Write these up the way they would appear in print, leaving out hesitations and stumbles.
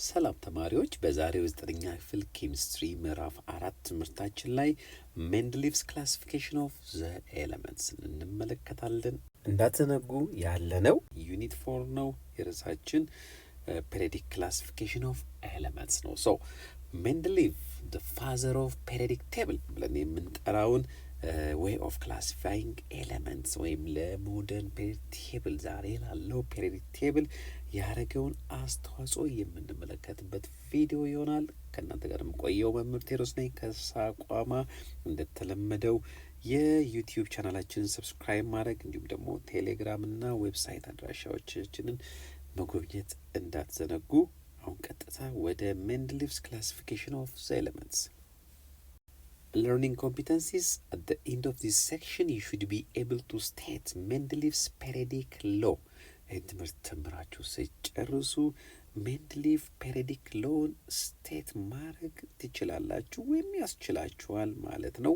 ሰላም ተማሪዎች በዛሬው 9ኛ ክፍል ኬሚስትሪ ምዕራፍ 4 ትምህርታችን ላይ ሜንድሊቭስ ክላሲፊኬሽን ኦፍ ዘ ኤሌመንትስ እንመለከታለን። እንዳትዘነጉ ያለነው ዩኒት 4 ነው። የርዕሳችን ፔሪዮዲክ ክላሲፊኬሽን ኦፍ ኤሌመንትስ ነው። ሶ ሜንድሊቭ the father of periodic table ብለን የምንጠራውን way of classifying elements ወይም ለሞደርን ፔሪዮዲክ ቴብል ዛሬ ላለው ፔሪዮዲክ ቴብል ያደረገውን አስተዋጽኦ የምንመለከትበት ቪዲዮ ይሆናል። ከእናንተ ጋር የምቆየው መምህር ቴዎድሮስ ነኝ ከሳቋማ። እንደተለመደው የዩቲዩብ ቻናላችንን ሰብስክራይብ ማድረግ እንዲሁም ደግሞ ቴሌግራም እና ዌብሳይት አድራሻዎቻችንን መጎብኘት እንዳትዘነጉ። አሁን ቀጥታ ወደ ሜንድሊቭስ ክላሲፊኬሽን ኦፍ ዘ ኤሌመንትስ learning competencies. At the end of this section you should be able to state Mendeleev's periodic law. ትምህርት ተምራችሁ ሲጨርሱ ሜንድሊቭ ፔሪዮዲክ ሎውን ስቴት ማድረግ ትችላላችሁ ወይም ያስችላችኋል ማለት ነው።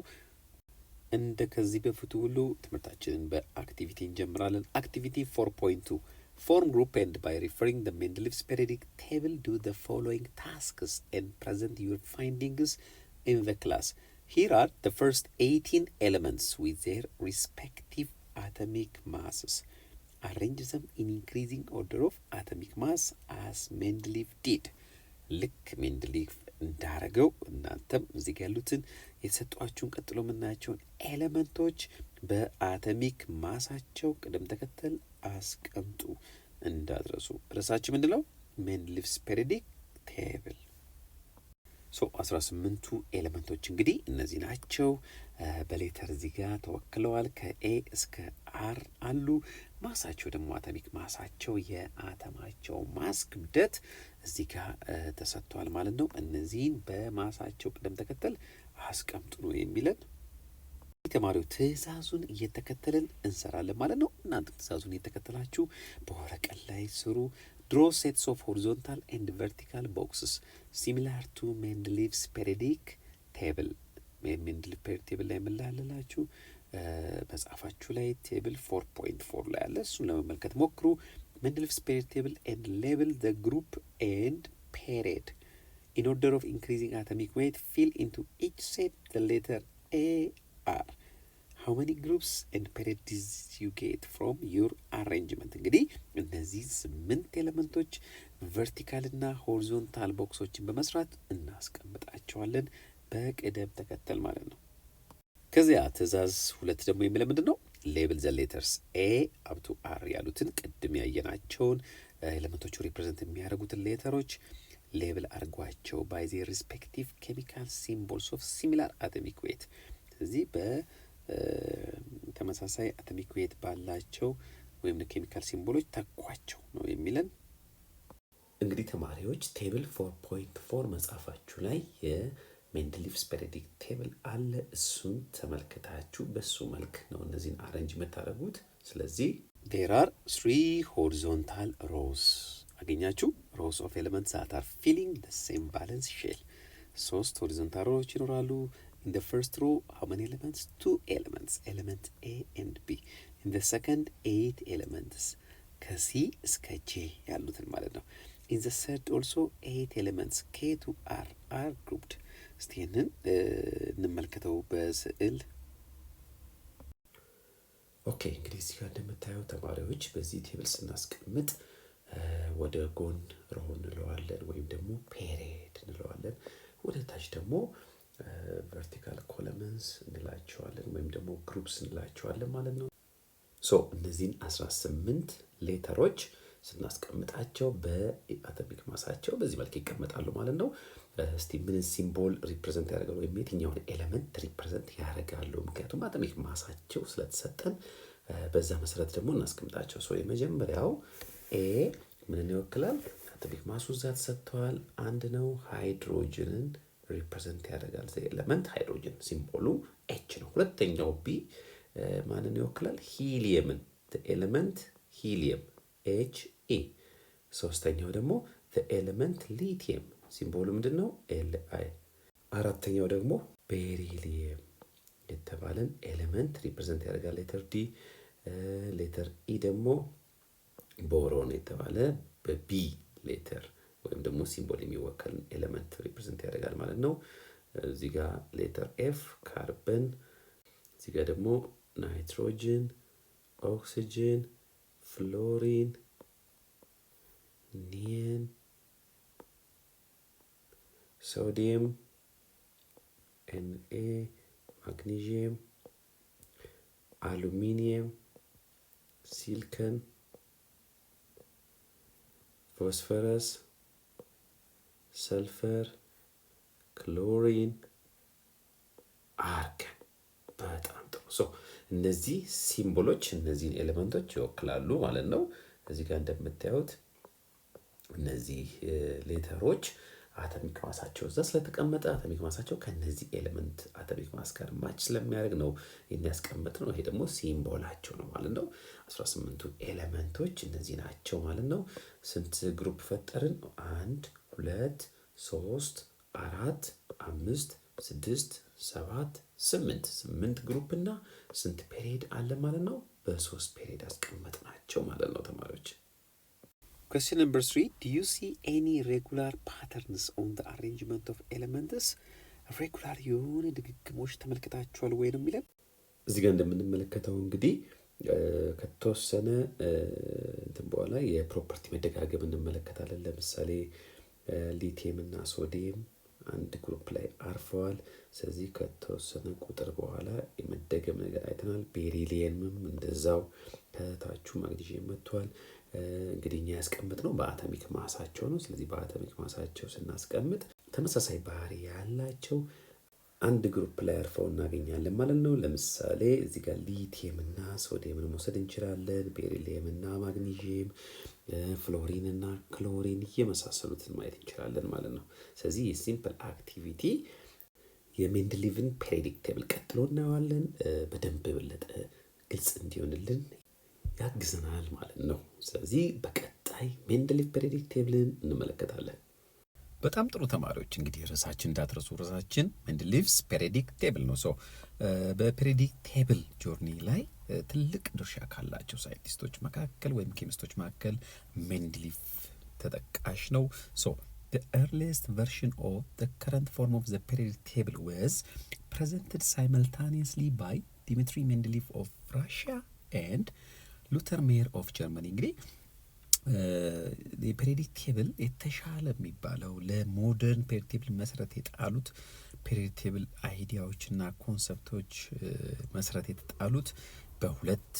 እንደ ከዚህ በፊቱ ሁሉ ትምህርታችንን በአክቲቪቲ እንጀምራለን። አክቲቪቲ 4.2 Form group and by referring the Mendeleev's periodic table do the following tasks and present your findings in the class. Here are the first 18 elements with their respective atomic masses. Arrange them in increasing order of atomic mass as Mendeleev did. ልክ ሜንድሊቭ እንዳረገው እናንተም እዚህ ጋር ያሉትን የተሰጧችሁን ቀጥሎ የምናያቸውን ኤሌመንቶች በአቶሚክ ማሳቸው ቅደም ተከተል አስቀምጡ እንዳትረሱ። ርዕሳችን ምንድነው? ሜንድሊቭስ ፔሪዮዲክ ቴብል። 18ቱ ኤሌመንቶች እንግዲህ እነዚህ ናቸው። በሌተር እዚህ ጋር ተወክለዋል። ከኤ እስከ አር አሉ። ማሳቸው ደግሞ አቶሚክ ማሳቸው የአተማቸው ማስ ክብደት እዚህ ጋር ተሰጥቷል ማለት ነው። እነዚህን በማሳቸው ቅደም ተከተል አስቀምጡ ነው የሚለን። ተማሪው ትዕዛዙን እየተከተልን እንሰራለን ማለት ነው። እናንተ ትዕዛዙን እየተከተላችሁ በወረቀት ላይ ስሩ። Draw sets of horizontal and vertical boxes similar to Mendeleev's periodic table. ሜንድሊቭ ፔሪዮዲክ ቴብል ላይ የምላላችሁ መጽሐፋችሁ ላይ ቴብል 4.4 ላይ አለ። እሱን ለመመልከት ሞክሩ። Mendeleev's periodic table and label the group and period. In order of increasing atomic weight, fill into each set the letter A, R. How many groups and periods did you get from your arrangement? እንግዲህ እነዚህ 8 ኤሌመንቶች ቨርቲካል እና ሆሪዞንታል ቦክሶችን በመስራት እናስቀምጣቸዋለን በቅደም ተከተል ማለት ነው። ከዚያ ትዕዛዝ 2 ደግሞ የሚለው ምንድን ነው? ሌብል ዘ ሌተርስ ኤ አፕ ቱ አር ያሉትን ቅድም ያየናቸውን ኤሌመንቶቹ ሪፕሬዘንት የሚያደርጉትን ሌተሮች ሌብል አድርጓቸው ባይ ዜር ሪስፔክቲቭ ኬሚካል ሲምቦልስ ኦፍ ሲሚላር አቶሚክ ዌት። ስለዚህ ተመሳሳይ አቶሚክ ዌት ባላቸው ወይም ኬሚካል ሲምቦሎች ተኳቸው ነው የሚለን። እንግዲህ ተማሪዎች ቴብል 4.4 መጽሐፋችሁ ላይ የሜንድሊቭስ ፔሪዮዲክ ቴብል አለ። እሱን ተመልክታችሁ በሱ መልክ ነው እነዚህን አሬንጅ የምታደርጉት። ስለዚህ there are 3 horizontal rows አገኛችሁ። rows of elements that are filling the same valence shell 3 horizontal rows ይኖራሉ። In the first row, how many elements? 2 elements, element A and B. In the second, 8 elements, ከC እስከ J ያሉትን ማለት ነው። In the third also 8 elements, K to R are grouped. እስቲ ይህንን እንመልከተው በስዕል። ኦኬ እንግዲህ እዚህ ጋር እንደምታየው ተማሪዎች በዚህ ቴብል ስናስቀምጥ ወደ ጎን ሮው እንለዋለን ወይም ደግሞ ፔሪድ እንለዋለን። ወደ ታች ደግሞ ቨርቲካል ኮለመንስ እንላቸዋለን ወይም ደግሞ ግሩፕስ እንላቸዋለን ማለት ነው። እነዚህን 18 ሌተሮች ስናስቀምጣቸው በአቶሚክ ማሳቸው በዚህ መልክ ይቀመጣሉ ማለት ነው። እስቲ ምን ሲምቦል ሪፕሬዘንት ያደርጋሉ ወይም የትኛውን ኤሌመንት ሪፕሬዘንት ያደርጋሉ? ምክንያቱም አቶሚክ ማሳቸው ስለተሰጠን በዛ መሰረት ደግሞ እናስቀምጣቸው። የመጀመሪያው ኤ ምንን ይወክላል? አቶሚክ ማሱ እዛ ተሰጥቷል። አንድ ነው። ሃይድሮጅንን ሪፕሬዘንት ያደርጋል። ኤሌመንት ሃይድሮጅን ሲምቦሉ ኤች ነው። ሁለተኛው ቢ ማንን ይወክላል? ሂሊየምን። ኤሌመንት ሂሊየም ኤች ኢ። ሶስተኛው ደግሞ ኤሌመንት ሊቲየም ሲምቦሉ ምንድን ነው? ኤል አይ። አራተኛው ደግሞ ቤሪሊየም የተባለን ኤሌመንት ሪፕሬዘንት ያደርጋል። ሌተር ዲ። ሌተር ኢ ደግሞ ቦሮን የተባለ በቢ ሌተር ወይም ደግሞ ሲምቦል የሚወከል ኤሌመንት ሪፕሬዘንት ያደርጋል ማለት ነው። እዚህ ጋር ሌተር ኤፍ ካርበን፣ እዚህ ጋር ደግሞ ናይትሮጅን፣ ኦክሲጅን፣ ፍሎሪን፣ ኒየን፣ ሶዲየም፣ ኤንኤ፣ ማግኒዥየም፣ አሉሚኒየም፣ ሲሊከን፣ ፎስፈረስ፣ ሰልፈር፣ ክሎሪን፣ አርገን። በጣም ጥሩ። እነዚህ ሲምቦሎች እነዚህን ኤሌመንቶች ይወክላሉ ማለት ነው። እዚህ ጋር እንደምታዩት እነዚህ ሌተሮች አቶሚክ ማሳቸው እዛ ስለተቀመጠ አቶሚክ ማሳቸው ከነዚህ ኤሌመንት አቶሚክ ማስ ጋር ማች ስለሚያደርግ ነው የሚያስቀምጥ ነው። ይሄ ደግሞ ሲምቦላቸው ነው ማለት ነው። 18ቱ ኤሌመንቶች እነዚህ ናቸው ማለት ነው። ስንት ግሩፕ ፈጠርን? 1 2 3 4 5 6 7 8 ግሩፕ እና ስንት ፔሪድ አለ ማለት ነው? በ3 ፔሪድ አስቀመጥናቸው ማለት ነው ተማሪዎች። Question number 3. Do you see any regular patterns on the arrangement of elements? Regular የሆነ ድግግሞች ተመልክታችኋል ወይ ነው የሚለን። እዚህ ጋር እንደምንመለከተው እንግዲህ ከተወሰነ እንትን በኋላ የፕሮፐርቲ መደጋገም እንመለከታለን። ለምሳሌ ሊቲየም እና ሶዲየም አንድ ግሩፕ ላይ አርፈዋል። ስለዚህ ከተወሰነ ቁጥር በኋላ የመደገም ነገር አይተናል። ቤሪሊየምም እንደዛው ከታቹ ማግኒዥየም መጥቷል። እንግዲህ እኛ ያስቀምጥነው በአቶሚክ ማሳቸው ነው። ስለዚህ በአቶሚክ ማሳቸው ስናስቀምጥ ተመሳሳይ ባህሪ ያላቸው አንድ ግሩፕ ላይ አርፈው እናገኛለን ማለት ነው። ለምሳሌ እዚህ ጋር ሊቲየም እና ሶዲየምን መውሰድ እንችላለን። ቤሪሊየም እና ማግኒዥየም፣ ፍሎሪን እና ክሎሪን እየመሳሰሉትን ማየት እንችላለን ማለት ነው። ስለዚህ የሲምፕል አክቲቪቲ የሜንድሊቭን ፔሪዮዲክ ቴብል ቀጥሎ እናየዋለን። በደንብ የበለጠ ግልጽ እንዲሆንልን ያግዘናል ማለት ነው። ስለዚህ በቀጣይ ሜንድሊቭ ፔሪዮዲክ ቴብልን እንመለከታለን። በጣም ጥሩ ተማሪዎች፣ እንግዲህ ርዕሳችን እንዳትረሱ፣ ርዕሳችን ሜንድሊቭስ ፔሪዮዲክ ቴብል ነው። በፔሪዮዲክ ቴብል ጆርኒ ላይ ትልቅ ድርሻ ካላቸው ሳይንቲስቶች መካከል ወይም ኬሚስቶች መካከል ሜንድሊቭ ተጠቃሽ ነው። The earliest version of the current form of the periodic table was presented simultaneously by Dmitry Mendeleev of Russia and ሉተር ሜየር ኦፍ ጀርመኒ። እንግዲህ የፔሪዮዲክ ቴብል የተሻለ የሚባለው ለሞደርን ፔሪዮዲክ ቴብል መሰረት የጣሉት ፔሪዮዲክ ቴብል አይዲያዎችና ኮንሰፕቶች መሰረት የተጣሉት በሁለት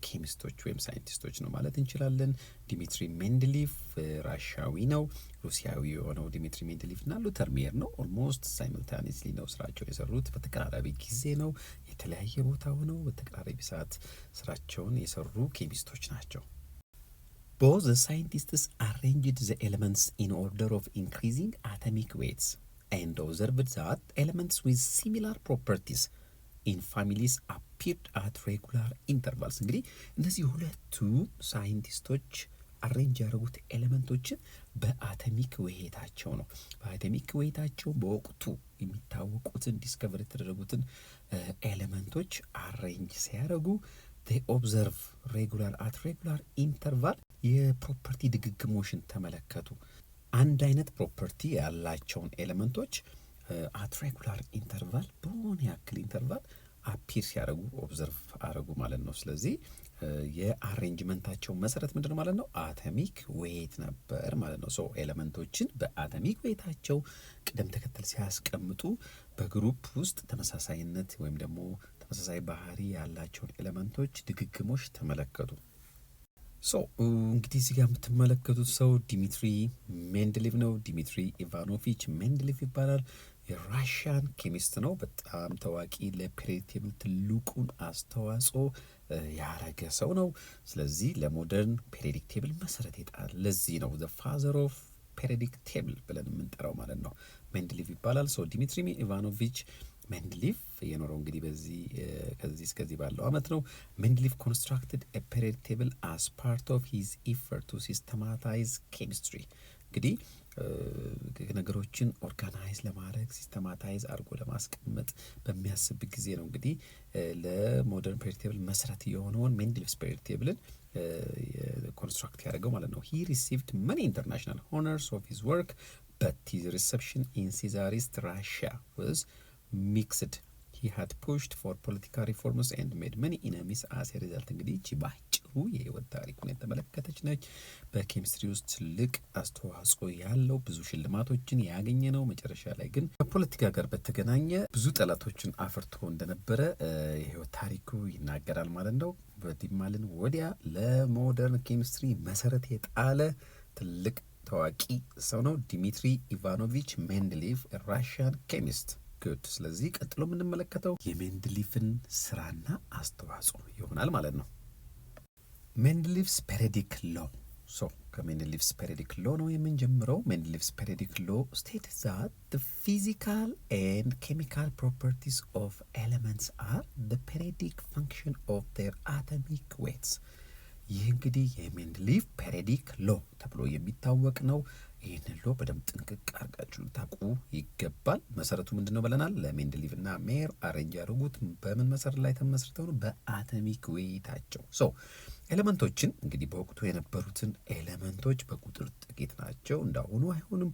ኬሚስቶች ወይም ሳይንቲስቶች ነው ማለት እንችላለን። ዲሚትሪ ሜንድሊቭ ራሻዊ ነው። ሩሲያዊ የሆነው ዲሚትሪ ሜንድሊቭ እና ሉተር ሜየር ነው። ኦልሞስት ሳይመልታኒስሊ ነው ስራቸውን የሰሩት። በተቀራራቢ ጊዜ ነው፣ የተለያየ ቦታ ሆነው በተቀራራቢ ሰዓት ስራቸውን የሰሩ ኬሚስቶች ናቸው። Both the scientists arranged the elements in order of increasing atomic weights and observed that elements with similar properties in families appeared at regular intervals። እንግዲህ እነዚህ ሁለቱ ሳይንቲስቶች አሬንጅ ያደረጉት ኤሌመንቶችን በአቶሚክ ዌይታቸው ነው። በአቶሚክ ዌይታቸው በወቅቱ የሚታወቁትን ዲስከቨር የተደረጉትን ኤሌመንቶች አሬንጅ ሲያደርጉ they observe regular at regular interval የፕሮፐርቲ ድግግሞሽን ተመለከቱ። አንድ አይነት ፕሮፐርቲ ያላቸውን ኤሌመንቶች አት ሬጉላር ኢንተርቫል በሆነ ያክል ኢንተርቫል አፒር ሲያደርጉ ኦብዘርቭ አደረጉ ማለት ነው። ስለዚህ የአሬንጅመንታቸው መሰረት ምንድን ነው ማለት ነው? አቶሚክ ዌይት ነበር ማለት ነው። ኤሌመንቶችን በአቶሚክ ዌይታቸው ቅደም ተከተል ሲያስቀምጡ በግሩፕ ውስጥ ተመሳሳይነት ወይም ደግሞ ተመሳሳይ ባህሪ ያላቸውን ኤሌመንቶች ድግግሞሽ ተመለከቱ። እንግዲህ እዚህ ጋር የምትመለከቱት ሰው ዲሚትሪ ሜንድሊቭ ነው። ዲሚትሪ ኢቫኖቪች ሜንድሊቭ ይባላል። የራሽያን ኬሚስት ነው። በጣም ታዋቂ፣ ለፔሪዮዲክ ቴብል ትልቁን አስተዋጽኦ ያረገ ሰው ነው። ስለዚህ ለሞደርን ፔሪዮዲክ ቴብል መሰረት ይጣል። ለዚህ ነው ዘ ፋዘር ኦፍ ፔሪዮዲክ ቴብል ብለን የምንጠራው ማለት ነው። ሜንድሊቭ ይባላል። ዲሚትሪ ኢቫኖቪች ሜንድሊቭ የኖረው እንግዲህ ከዚህ እስከዚህ ባለው አመት ነው። ሜንድሊቭ ኮንስትራክትድ ኤ ፔሪዮዲክ ቴብል አስ ፓርት ኦፍ ሂዝ ኢፈርት ቱ ሲስተማታይዝ ኬሚስትሪ። እንግዲህ ነገሮችን ኦርጋናይዝ ለማድረግ ሲስተማታይዝ አድርጎ ለማስቀመጥ በሚያስብ ጊዜ ነው እንግዲህ ለሞደርን ፔሪዮዲክ ቴብል መሰረት የሆነውን ሜንድሊቭስ ፔሪዮዲክ ቴብልን ኮንስትራክት ያደረገው ማለት ነው። he received many international honors of his work but his reception in Czarist Russia was mixed. he had pushed for political reforms and made many enemies as a result. እንግዲህ እቺ ባጭሩ የህይወት ታሪኩን የተመለከተች ነች። በኬሚስትሪ ውስጥ ትልቅ አስተዋጽኦ ያለው ብዙ ሽልማቶችን ያገኘ ነው። መጨረሻ ላይ ግን ከፖለቲካ ጋር በተገናኘ ብዙ ጠላቶችን አፍርቶ እንደነበረ የህይወት ታሪኩ ይናገራል ማለት ነው። በዲማልን ወዲያ ለሞደርን ኬሚስትሪ መሰረት የጣለ ትልቅ ታዋቂ ሰው ነው። ዲሚትሪ ኢቫኖቪች ሜንድሊቭ ራሽያን ኬሚስት ጉድ። ስለዚህ ቀጥሎ የምንመለከተው የሜንድሊቭን ስራና አስተዋጽኦ ይሆናል ማለት ነው። ሜንድሊቭስ ፔሪዮዲክ ሎ። ሶ ከሜንድሊቭስ ፔሪዮዲክ ሎ ነው የምንጀምረው። ሜንድሊቭስ ፔሪዮዲክ ሎ ስቴትስ ዛት the physical and chemical properties of elements are the periodic function of their atomic weights. ይህ እንግዲህ የሜንድሊቭ ፔሪዮዲክ ሎ ተብሎ የሚታወቅ ነው። ይህንን ሎ በደንብ ጥንቅቅ አርጋችሁ ልታውቁ ይገባል። መሰረቱ ምንድን ነው ብለናል? ለሜንድሊቭ እና ሜር አሬንጅ ያደረጉት በምን መሰረት ላይ ተመስርተው ነው? በአቶሚክ ዌይታቸው። ሶ ኤሌመንቶችን እንግዲህ በወቅቱ የነበሩትን ኤሌመንቶች በቁጥር ጥቂት ናቸው፣ እንዳሁኑ አይሆንም።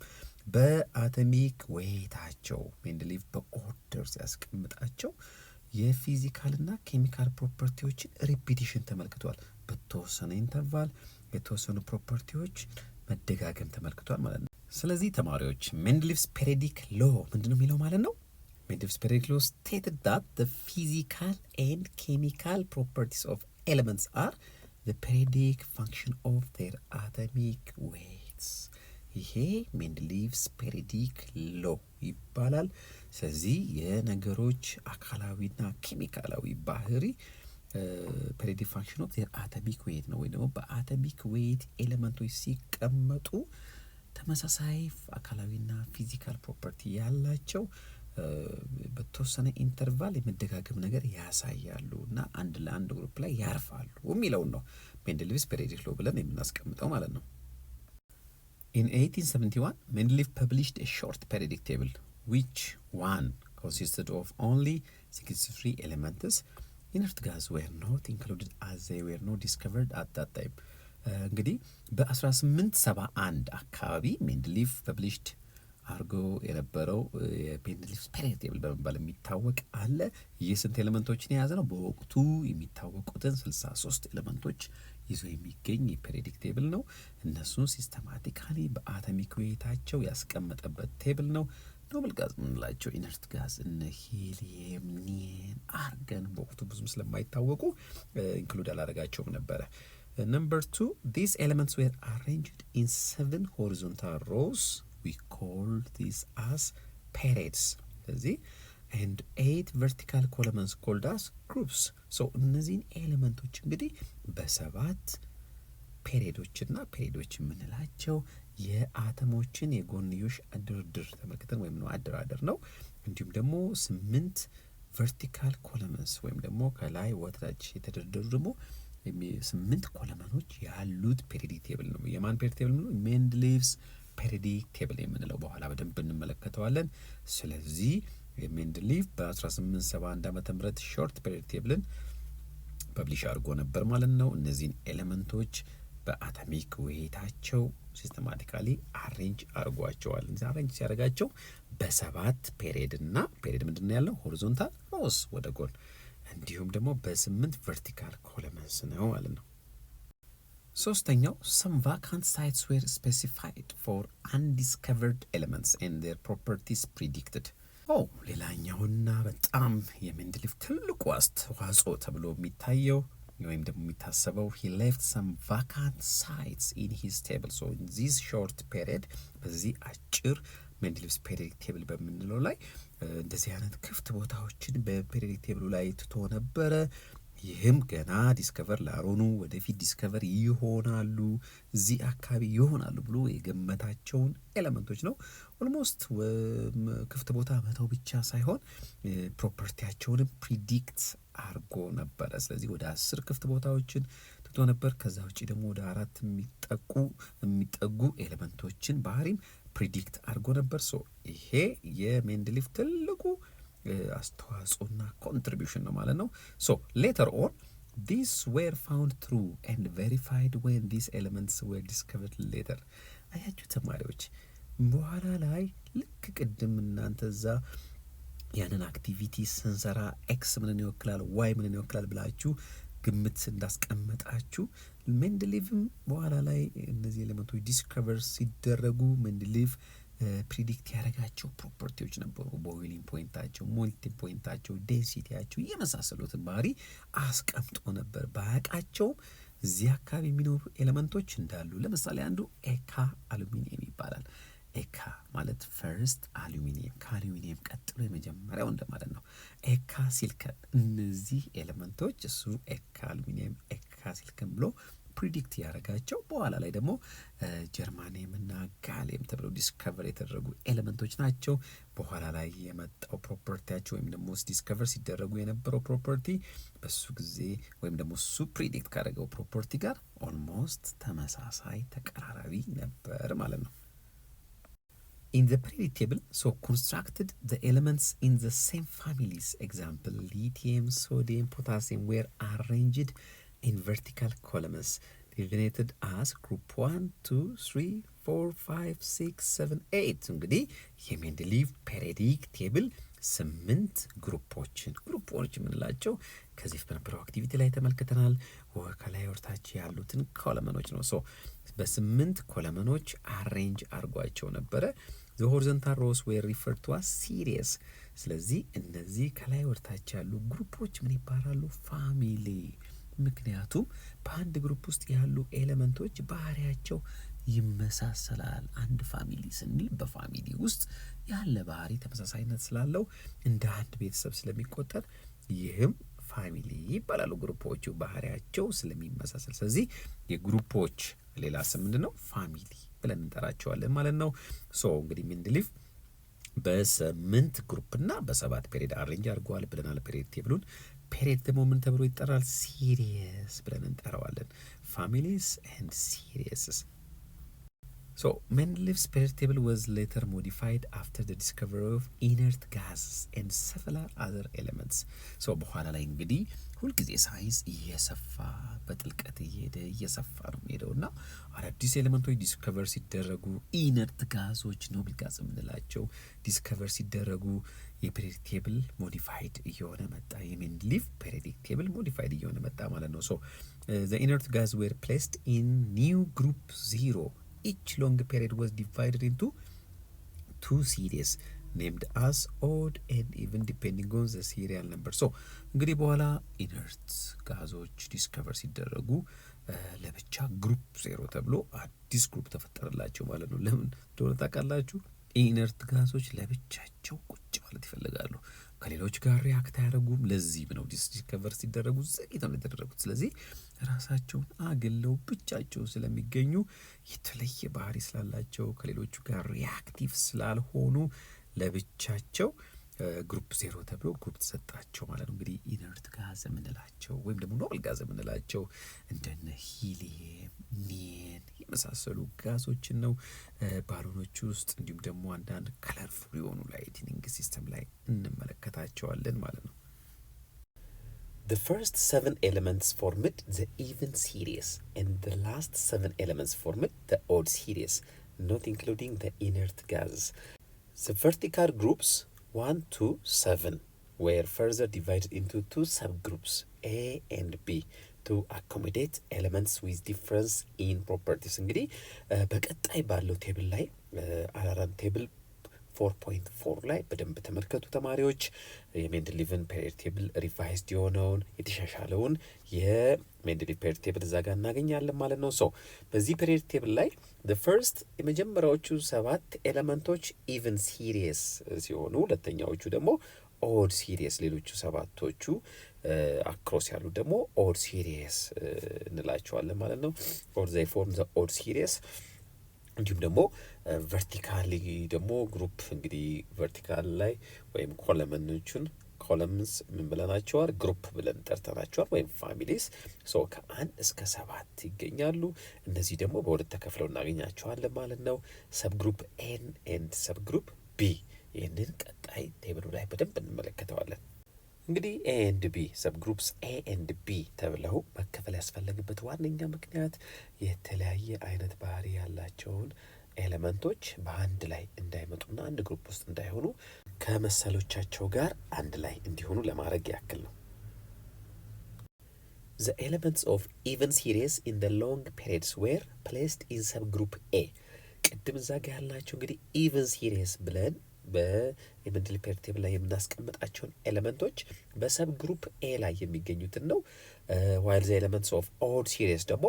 በአቶሚክ ዌይታቸው ሜንድሊቭ በኦርደር ሲያስቀምጣቸው የፊዚካልና ኬሚካል ፕሮፐርቲዎችን ሪፒቲሽን ተመልክቷል። በተወሰነ ኢንተርቫል የተወሰኑ ፕሮፐርቲዎች መደጋገም ተመልክቷል ማለት ነው። ስለዚህ ተማሪዎች ሜንድሊቭስ ፔሪዮዲክ ሎ ምንድነው የሚለው ማለት ነው? ሜንድሊቭስ ፔሪዮዲክ ሎ stated that the physical and chemical properties of elements are the periodic function of their atomic weights. ይሄ ሜንድሊቭስ ፔሪዮዲክ ሎ ይባላል። ስለዚህ የነገሮች አካላዊና ኬሚካላዊ ባህሪ ፔሪዮዲክ ፋንክሽን ኦፍ ዜር አቶሚክ ዌይት ነው። ወይ ደግሞ በአቶሚክ ዌይት ኤሌመንቶች ሲቀመጡ ተመሳሳይ አካላዊና ፊዚካል ፕሮፐርቲ ያላቸው በተወሰነ ኢንተርቫል የመደጋገም ነገር ያሳያሉ እና አንድ ለአንድ ግሩፕ ላይ ያርፋሉ የሚለውን ነው ሜንድሊቭስ ፔሪዮዲክ ሎ ብለን የምናስቀምጠው ማለት ነው። In 1871, Mendeleev published a short periodic table, which one consisted of only 63 elements. Inert gas were not included as they were not discovered at that time. እንግዲህ በ1871 አካባቢ ሜንድሊቭ ፐብሊሽድ አርጎ የነበረው የሜንድሊቭስ ፔሪዮዲክ ቴብል በመባል የሚታወቅ አለ። ይህ ስንት ኤሌመንቶችን የያዘ ነው? በወቅቱ የሚታወቁትን 63 ኤሌመንቶች ይዞ የሚገኝ የፔሪዮዲክ ቴብል ነው። እነሱን ሲስተማቲካሊ በአቶሚክ ዌይታቸው ያስቀመጠበት ቴብል ነው። ኖብል ጋዝ የምንላቸው ኢነርት ጋዝ እነ ሂሊየም፣ ኒየን፣ አርገን በወቅቱ ብዙም ስለማይታወቁ ኢንክሉድ አላደረጋቸውም ነበረ። Number 2, these elements were arranged in 7 horizontal rows. We call this as periods. And 8 vertical columns called as groups. So እነዚህን ኤሌመንቶች እንግዲህ በሰባት ፔሪዶችና ፔሪዶች የምንላቸው የአተሞችን የጎንዮሽ ድርድር ተመልክተን ወይም ነው አደራደር ነው። እንዲሁም ደግሞ 8 vertical columns ወይም ደግሞ ከላይ ወታች የተደረደሩ ደግሞ 8 ኮለመኖች ያሉት ፔሪዮዲክ ቴብል ነው። የማን ፔሪዮዲክ ቴብል ነው? ሜንድሊቭስ ፔሪዮዲክ ቴብል የምንለው በኋላ በደንብ እንመለከተዋለን። ስለዚህ ሜንድሊቭ በ1871 ዓመተ ምህረት ሾርት ፔሪዮዲክ ቴብልን ፐብሊሽ አድርጎ ነበር ማለት ነው። እነዚህን ኤሌመንቶች በአቶሚክ ዌይታቸው ሲስተማቲካሊ አሬንጅ አድርጓቸዋል። እዚህ አሬንጅ ሲያደርጋቸው በሰባት ፔሪዮድ እና ፔሪዮድ ምንድነው ያለው? ሆሪዞንታል ሮስ ወደ ጎን እንዲሁም ደግሞ በ8 vertical columns ነው ማለት ነው። ሶስተኛው some vacant sites were specified for undiscovered elements and their properties predicted. ሌላኛውና በጣም የሜንድሊቭ ትልቁ አስተዋጽኦ ተብሎ የሚታየው ወይም ደግሞ የሚታሰበው he left some vacant sites in his table. So in this short period በዚህ አጭር ሜንድሊቭስ ፔሪዮዲክ ቴብል በምንለው ላይ እንደዚህ አይነት ክፍት ቦታዎችን በፔሪዮዲክ ቴብሉ ላይ ትቶ ነበረ። ይህም ገና ዲስከቨር ላልሆኑ ወደፊት ዲስከቨር ይሆናሉ እዚህ አካባቢ ይሆናሉ ብሎ የገመታቸውን ኤሌመንቶች ነው። ኦልሞስት ክፍት ቦታ መተው ብቻ ሳይሆን ፕሮፐርቲያቸውንም ፕሪዲክት አርጎ ነበረ። ስለዚህ ወደ 10 ክፍት ቦታዎችን ትቶ ነበር። ከዛ ውጪ ደግሞ ወደ 4 የሚጠጉ ኤሌመንቶችን ባህሪም ፕሪዲክት አርጎ ነበር። ሶ ይሄ የሜንድሊቭ ትልቁ አስተዋጽኦና ኮንትሪቢዩሽን ነው ማለት ነው። ሶ ሌተር ኦን These were found true and verified when these elements were discovered later. አያችሁ ተማሪዎች በኋላ ላይ ልክ ቅድም እናንተ እዛ ያንን አክቲቪቲ ስንሰራ ኤክስ ምንን ይወክላል ዋይ ምንን ይወክላል ብላችሁ ግምት እንዳስቀመጣችሁ ሜንድሊቭም በኋላ ላይ እነዚህ ኤሌመንቶች ዲስከቨር ሲደረጉ ሜንድሊቭ ፕሪዲክት ያደረጋቸው ፕሮፐርቲዎች ነበሩ። ቦይሊንግ ፖይንታቸው፣ ሞልቲንግ ፖይንታቸው፣ ዴንሲቲያቸው የመሳሰሉትን ባህሪ አስቀምጦ ነበር። ባያቃቸው እዚህ አካባቢ የሚኖሩ ኤሌመንቶች እንዳሉ ለምሳሌ አንዱ ኤካ አሉሚኒየም ይባላል። ኤካ ማለት ፈርስት አሉሚኒየም፣ ከአሉሚኒየም ቀጥሎ የመጀመሪያው እንደማለት ነው። ኤካ ሲልከን፣ እነዚህ ኤሌመንቶች እሱ ኤካ አሉሚኒየም፣ ኤካ ሲልከን ብሎ ፕሪዲክት ያደረጋቸው በኋላ ላይ ደግሞ ጀርማኒየም እና ጋሊየም ተብለው ዲስከቨር የተደረጉ ኤሌመንቶች ናቸው። በኋላ ላይ የመጣው ፕሮፐርቲያቸው ወይም ደግሞ ዲስከቨር ሲደረጉ የነበረው ፕሮፐርቲ በሱ ጊዜ ወይም ደግሞ እሱ ፕሪዲክት ካደረገው ፕሮፐርቲ ጋር ኦልሞስት ተመሳሳይ ተቀራራቢ ነበር ማለት ነው። In the periodic table, so constructed the elements in the same families. Example, lithium, sodium, potassium were arranged in vertical columns, designated as group 1, 2, 3, 4, 5, 6, 7, 8. እንግዲህ የሜንድሊቭ ፔሪዮዲክ ቴብል 8 ግሩፖች የምንላቸው ከዚህ በነበረው አክቲቪቲ ላይ ተመልክተናል። ከላይ ወርታች ያሉትን ኮለመኖች ነው። ሶ በ8 ኮለመኖች አሬንጅ አድርጓቸው ነበረ። the horizontal rows were referred to as series። ስለዚህ እነዚህ ከላይ ወርታች ያሉ ግሩፖች ምን ይባላሉ? ፋሚሊ። ምክንያቱም በአንድ ግሩፕ ውስጥ ያሉ ኤሌመንቶች ባህሪያቸው ይመሳሰላል። አንድ ፋሚሊ ስንል በፋሚሊ ውስጥ ያለ ባህሪ ተመሳሳይነት ስላለው እንደ አንድ ቤተሰብ ስለሚቆጠር ይህም ፋሚሊ ይባላሉ። ግሩፖቹ ባህሪያቸው ስለሚመሳሰል፣ ስለዚህ የግሩፖች ሌላ ስም ምንድነው? ፋሚሊ ብለን እንጠራቸዋለን ማለት ነው። ሶ እንግዲህ ሜንድሊቭ በ8 ግሩፕና በ7 ፔሪድ አሬንጅ አድርጓል ብለናል ፔሪድ ቴብሉን። ፔሪድ ደግሞ ምን ተብሎ ይጠራል? ሲሪየስ ብለን እንጠራዋለን። ፋሚሊስ ኤንድ ሲሪየስስ። So Mendeleev's periodic table was later modified after the discovery of inert gases and several other elements. So በኋላ ላይ እንግዲህ ሁልጊዜ ሳይንስ እየሰፋ በጥልቀት እየሰፋ ነው የሚሄደውና አዳዲስ ኤሌመንቶች ዲስከቨር ሲደረጉ ኢነርት ጋዞች ኖብል ጋዝ የምንላቸው ዲስከቨር ሲደረጉ የፔሪዮዲክ ቴብል ሞዲፋይድ እየሆነ መጣ። የሜንድሊቭ ፔሪዮዲክ ቴብል ሞዲፋይድ እየሆነ መጣ ማለት ነው። So the inert gas were placed in new group 0. Each long period was divided into 2 series named as odd and even depending on the serial number. So እንግዲህ በኋላ ኢነርት ጋዞች ዲስከቨር ሲደረጉ ለብቻ ግሩፕ 0 ተብሎ አዲስ ግሩፕ ተፈጠረላቸው ማለት ነው። ለምን እንደሆነ ታውቃላችሁ? ኢነርት ጋዞች ለብቻቸው ቁጭ ማለት ይፈልጋሉ። ከሌሎች ጋር ሪአክት አያደርጉም። ለዚህ ነው ዲስከቨር ሲደረጉ ዘግይተው ነው የተደረጉት። ስለዚህ ራሳቸውን አግለው ብቻቸው ስለሚገኙ የተለየ ባህሪ ስላላቸው ከሌሎቹ ጋር ሪአክቲቭ ስላልሆኑ ለብቻቸው ግሩፕ 0 ተብሎ ግሩፕ ተሰጣቸው ማለት ነው። እንግዲህ ኢነርት ጋዝ የምንላቸው ወይም ደግሞ ኖብል ጋዝ የምንላቸው እንደነ ሂሊየም፣ ኒየን የመሳሰሉ ጋዞችን ነው ባሎኖች ውስጥ እንዲሁም ደግሞ አንዳንድ ከለርፉል የሆኑ ላይትኒንግ ሲስተም ላይ እንመለከታቸዋለን ማለት ነው። The first 7 elements formed the even series and the last 7 elements formed the odd series, not including the inert gases. The vertical groups 1 to 7 were further divided into 2 subgroups A and B to accommodate elements with difference in properties. እንግዲህ በቀጣይ ባለው ቴብል ላይ አላራም ቴብል 4.4 ላይ በደንብ ተመልከቱ ተማሪዎች። የሜንድሊቭን ፔሪዮዲክ ቴብል ሪቫይዝድ የሆነውን የተሻሻለውን የሜንድሊቭ ፔሪዮዲክ ቴብል እዛ ጋር እናገኛለን ማለት ነው። ሶ በዚህ ፔሪዮዲክ ቴብል ላይ the first የመጀመሪያዎቹ 7 ኤሌመንቶች ኢቨን ሲሪየስ ሲሆኑ ሁለተኛዎቹ ደግሞ ኦድ ሲሪየስ፣ ሌሎቹ 7ቶቹ አክሮስ ያሉ ደግሞ ኦድ ሲሪየስ እንላቸዋለን ማለት ነው። ኦር they form the odd series። እንዲሁም ደግሞ ቨርቲካሊ ደግሞ ግሩፕ እንግዲህ ቨርቲካል ላይ ወይም ኮለመኖቹን ኮለምንስ ምን ብለናቸዋል? ግሩፕ ብለን ጠርተናቸዋል ወይም ፋሚሊስ። ሶ ከ1 እስከ 7 ይገኛሉ። እነዚህ ደግሞ በሁለት ተከፍለው እናገኛቸዋለን ማለት ነው። ሰብ ግሩፕ ኤን ኤንድ ሰብ ግሩፕ ቢ። ይህንን ቀጣይ ቴብሉ ላይ በደንብ እንመለከተዋለን። እንግዲህ ኤ ኤንድ ቢ ሰብ ግሩፕስ ኤ ኤንድ ቢ ተብለው መከፈል ያስፈለግበት ዋነኛ ምክንያት የተለያየ አይነት ባህሪ ያላቸውን ኤሌመንቶች በአንድ ላይ እንዳይመጡና አንድ ግሩፕ ውስጥ እንዳይሆኑ ከመሰሎቻቸው ጋር አንድ ላይ እንዲሆኑ ለማድረግ ያክል ነው። The elements of even series in the long periods were placed in subgroup A. ቅድም እዛ ጋ ያልናቸው እንግዲህ ኢቨን ሲሪየስ ብለን በየመንድል ፔር ቴብል ላይ የምናስቀምጣቸውን ኤሌመንቶች በሰብ ግሩፕ ኤ ላይ የሚገኙትን ነው። ዋይል ዘ ኤሌመንትስ ኦፍ ኦድ ሲሪየስ ደግሞ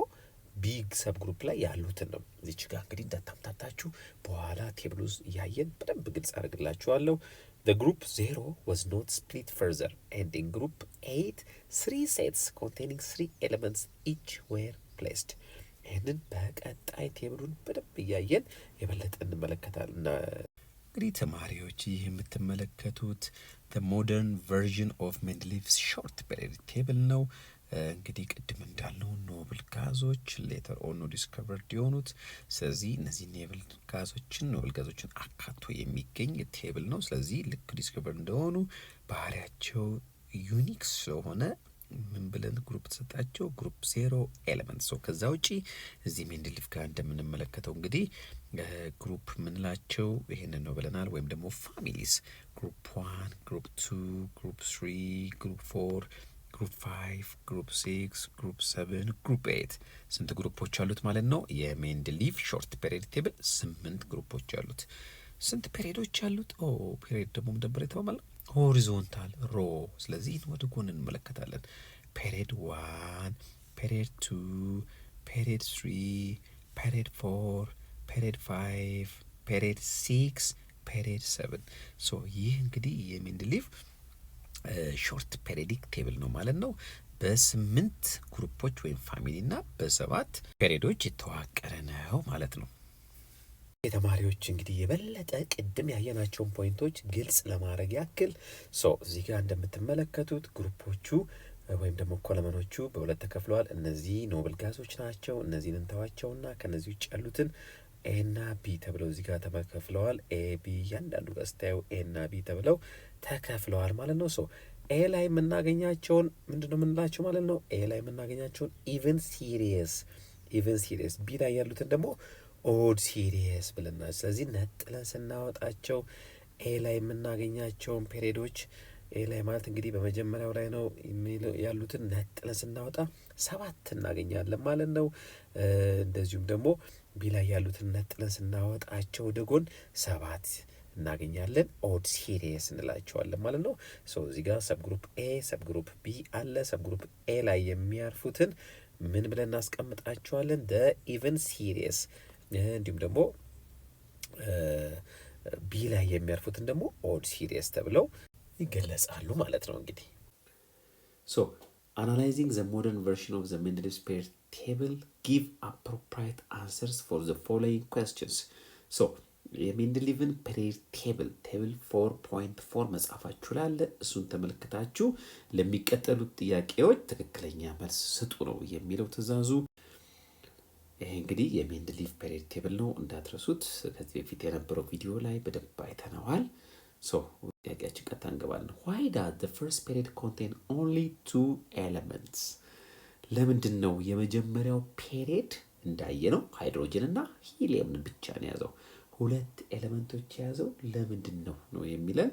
ቢግ ሰብ ግሩፕ ላይ ያሉትን ነው። እዚች ጋር እንግዲህ እንዳታምታታችሁ በኋላ ቴብል ውስጥ እያየን በደንብ ግልጽ አድርግላችኋለሁ። The group 0 was not split further and in group 8 3 sets containing 3 elements each were placed. ይህንን በቀጣይ ቴብሉን በደንብ እያየን የበለጠ እንመለከታለን። እንግዲህ ተማሪዎች ይህ የምትመለከቱት the modern version of Mendeleev's short period table ነው። እንግዲህ ቅድም እንዳልነው ኖብል ጋዞች ሌተር ኦን ነው ዲስከቨርድ የሆኑት። ስለዚህ እነዚህ ኖብል ጋዞችን አካቶ የሚገኝ ቴብል ነው። ስለዚህ ልክ ዲስከቨርድ እንደሆኑ ባህሪያቸው ዩኒክ ስለሆነ ምን ብለን ግሩፕ ተሰጣቸው? ግሩፕ 0 ኤሌመንትስ። ከዛ ውጪ እዚህ ሜንድሊቭ ጋር እንደምንመለከተው እንግዲህ ግሩፕ ምንላቸው ይሄንን ነው ብለናል። ወይም ደግሞ ፋሚሊስ ግሩፕ 1፣ ግሩፕ 2፣ ግሩፕ 3፣ ግሩፕ 4፣ ግሩፕ 5፣ ግሩፕ 6፣ ግሩፕ 7፣ ግሩፕ 8 ስንት ግሩፖች አሉት ማለት ነው? የሜንድሊቭ ሾርት ፔሪድ ቴብል 8 ግሩፖች አሉት። ስንት ፔሪዶች አሉት? ፔሪድ ደግሞ ምደበር የተባለ ሆሪዞንታል ሮ። ስለዚህ ወደ ጎን እንመለከታለን። ፔሪድ 1፣ ፔሪድ 2፣ ፔሪድ 3፣ ፔሪድ 4፣ ፔሪድ 5፣ ፔሪድ 6፣ ፔሪድ 7። ይህ እንግዲህ የሜንድሊቭ ሾርት ፔሪዲክ ቴብል ነው ማለት ነው። በ8 ግሩፖች ወይም ፋሚሊ እና በ7 ፔሪዶች የተዋቀረ ነው ማለት ነው። የተማሪዎች እንግዲህ የበለጠ ቅድም ያየናቸውን ፖይንቶች ግልጽ ለማድረግ ያክል እዚህ ጋር እንደምትመለከቱት ግሩፖቹ ወይም ደግሞ ኮለመኖቹ በሁለት ተከፍለዋል። እነዚህ ኖብል ጋዞች ናቸው። እነዚህን እንተዋቸውና ከነዚህ ውጭ ያሉትን ኤ እና ቢ ተብለው እዚህ ጋር ተከፍለዋል። ኤ ቢ እያንዳንዱ ጋር ስታዩ ኤ እና ቢ ተብለው ተከፍለዋል ማለት ነው። ኤ ላይ የምናገኛቸውን ምንድነው የምንላቸው ማለት ነው? ኤ ላይ የምናገኛቸውን ኢቨን ሲሪየስ፣ ቢ ላይ ያሉትን ደግሞ ኦድ ሲሪየስ ብለናል። ስለዚህ ነጥለን ስናወጣቸው ኤ ላይ የምናገኛቸውን ፔሪዶች ኤ ላይ ማለት እንግዲህ በመጀመሪያው ላይ ነው ያሉትን ነጥለን ስናወጣ 7 እናገኛለን ማለት ነው። እንደዚሁም ደግሞ ቢ ላይ ያሉትን ነጥለን ስናወጣቸው ወደ ጎን 7 እናገኛለን። ኦድ ሲሪየስ እንላቸዋለን ማለት ነው። እዚህ ጋር ሰብ ግሩፕ ኤ፣ ሰብ ግሩፕ ቢ አለ። ሰብ ግሩፕ ኤ ላይ የሚያርፉትን ምን ብለን እናስቀምጣቸዋለን? ደ ኢቨን ሲሪየስ። እንዲሁም ደግሞ ቢ ላይ የሚያርፉትን ደግሞ ኦድ ሲሪየስ ተብለው ይገለጻሉ ማለት ነው። እንግዲህ analyzing the modern version of the Mendeleev's pair table give appropriate answers for the following questions. የሜንድሊቭን ፔሪድ ቴብል 4.4 መጻፋችሁ ላለ እሱን ተመልክታችሁ ለሚቀጠሉት ጥያቄዎች ትክክለኛ መልስ ስጡ ነው የሚለው ትእዛዙ። ይሄ እንግዲህ የሜንድሊቭ ፔሪድ ቴብል ነው እንዳትረሱት። ከዚህ በፊት የነበረው ቪዲዮ ላይ በደንብ አይተነዋል። ጥያቄያችን ቀጥታ እንገባለን። why does the first period contain only 2 elements? ለምንድን ነው የመጀመሪያው ፔሪድ እንዳየነው ሃይድሮጅን እና ሂሊየምን ብቻ ነው የያዘው? 2 ኤሌመንቶች የያዘው ለምንድን ነው የሚለን።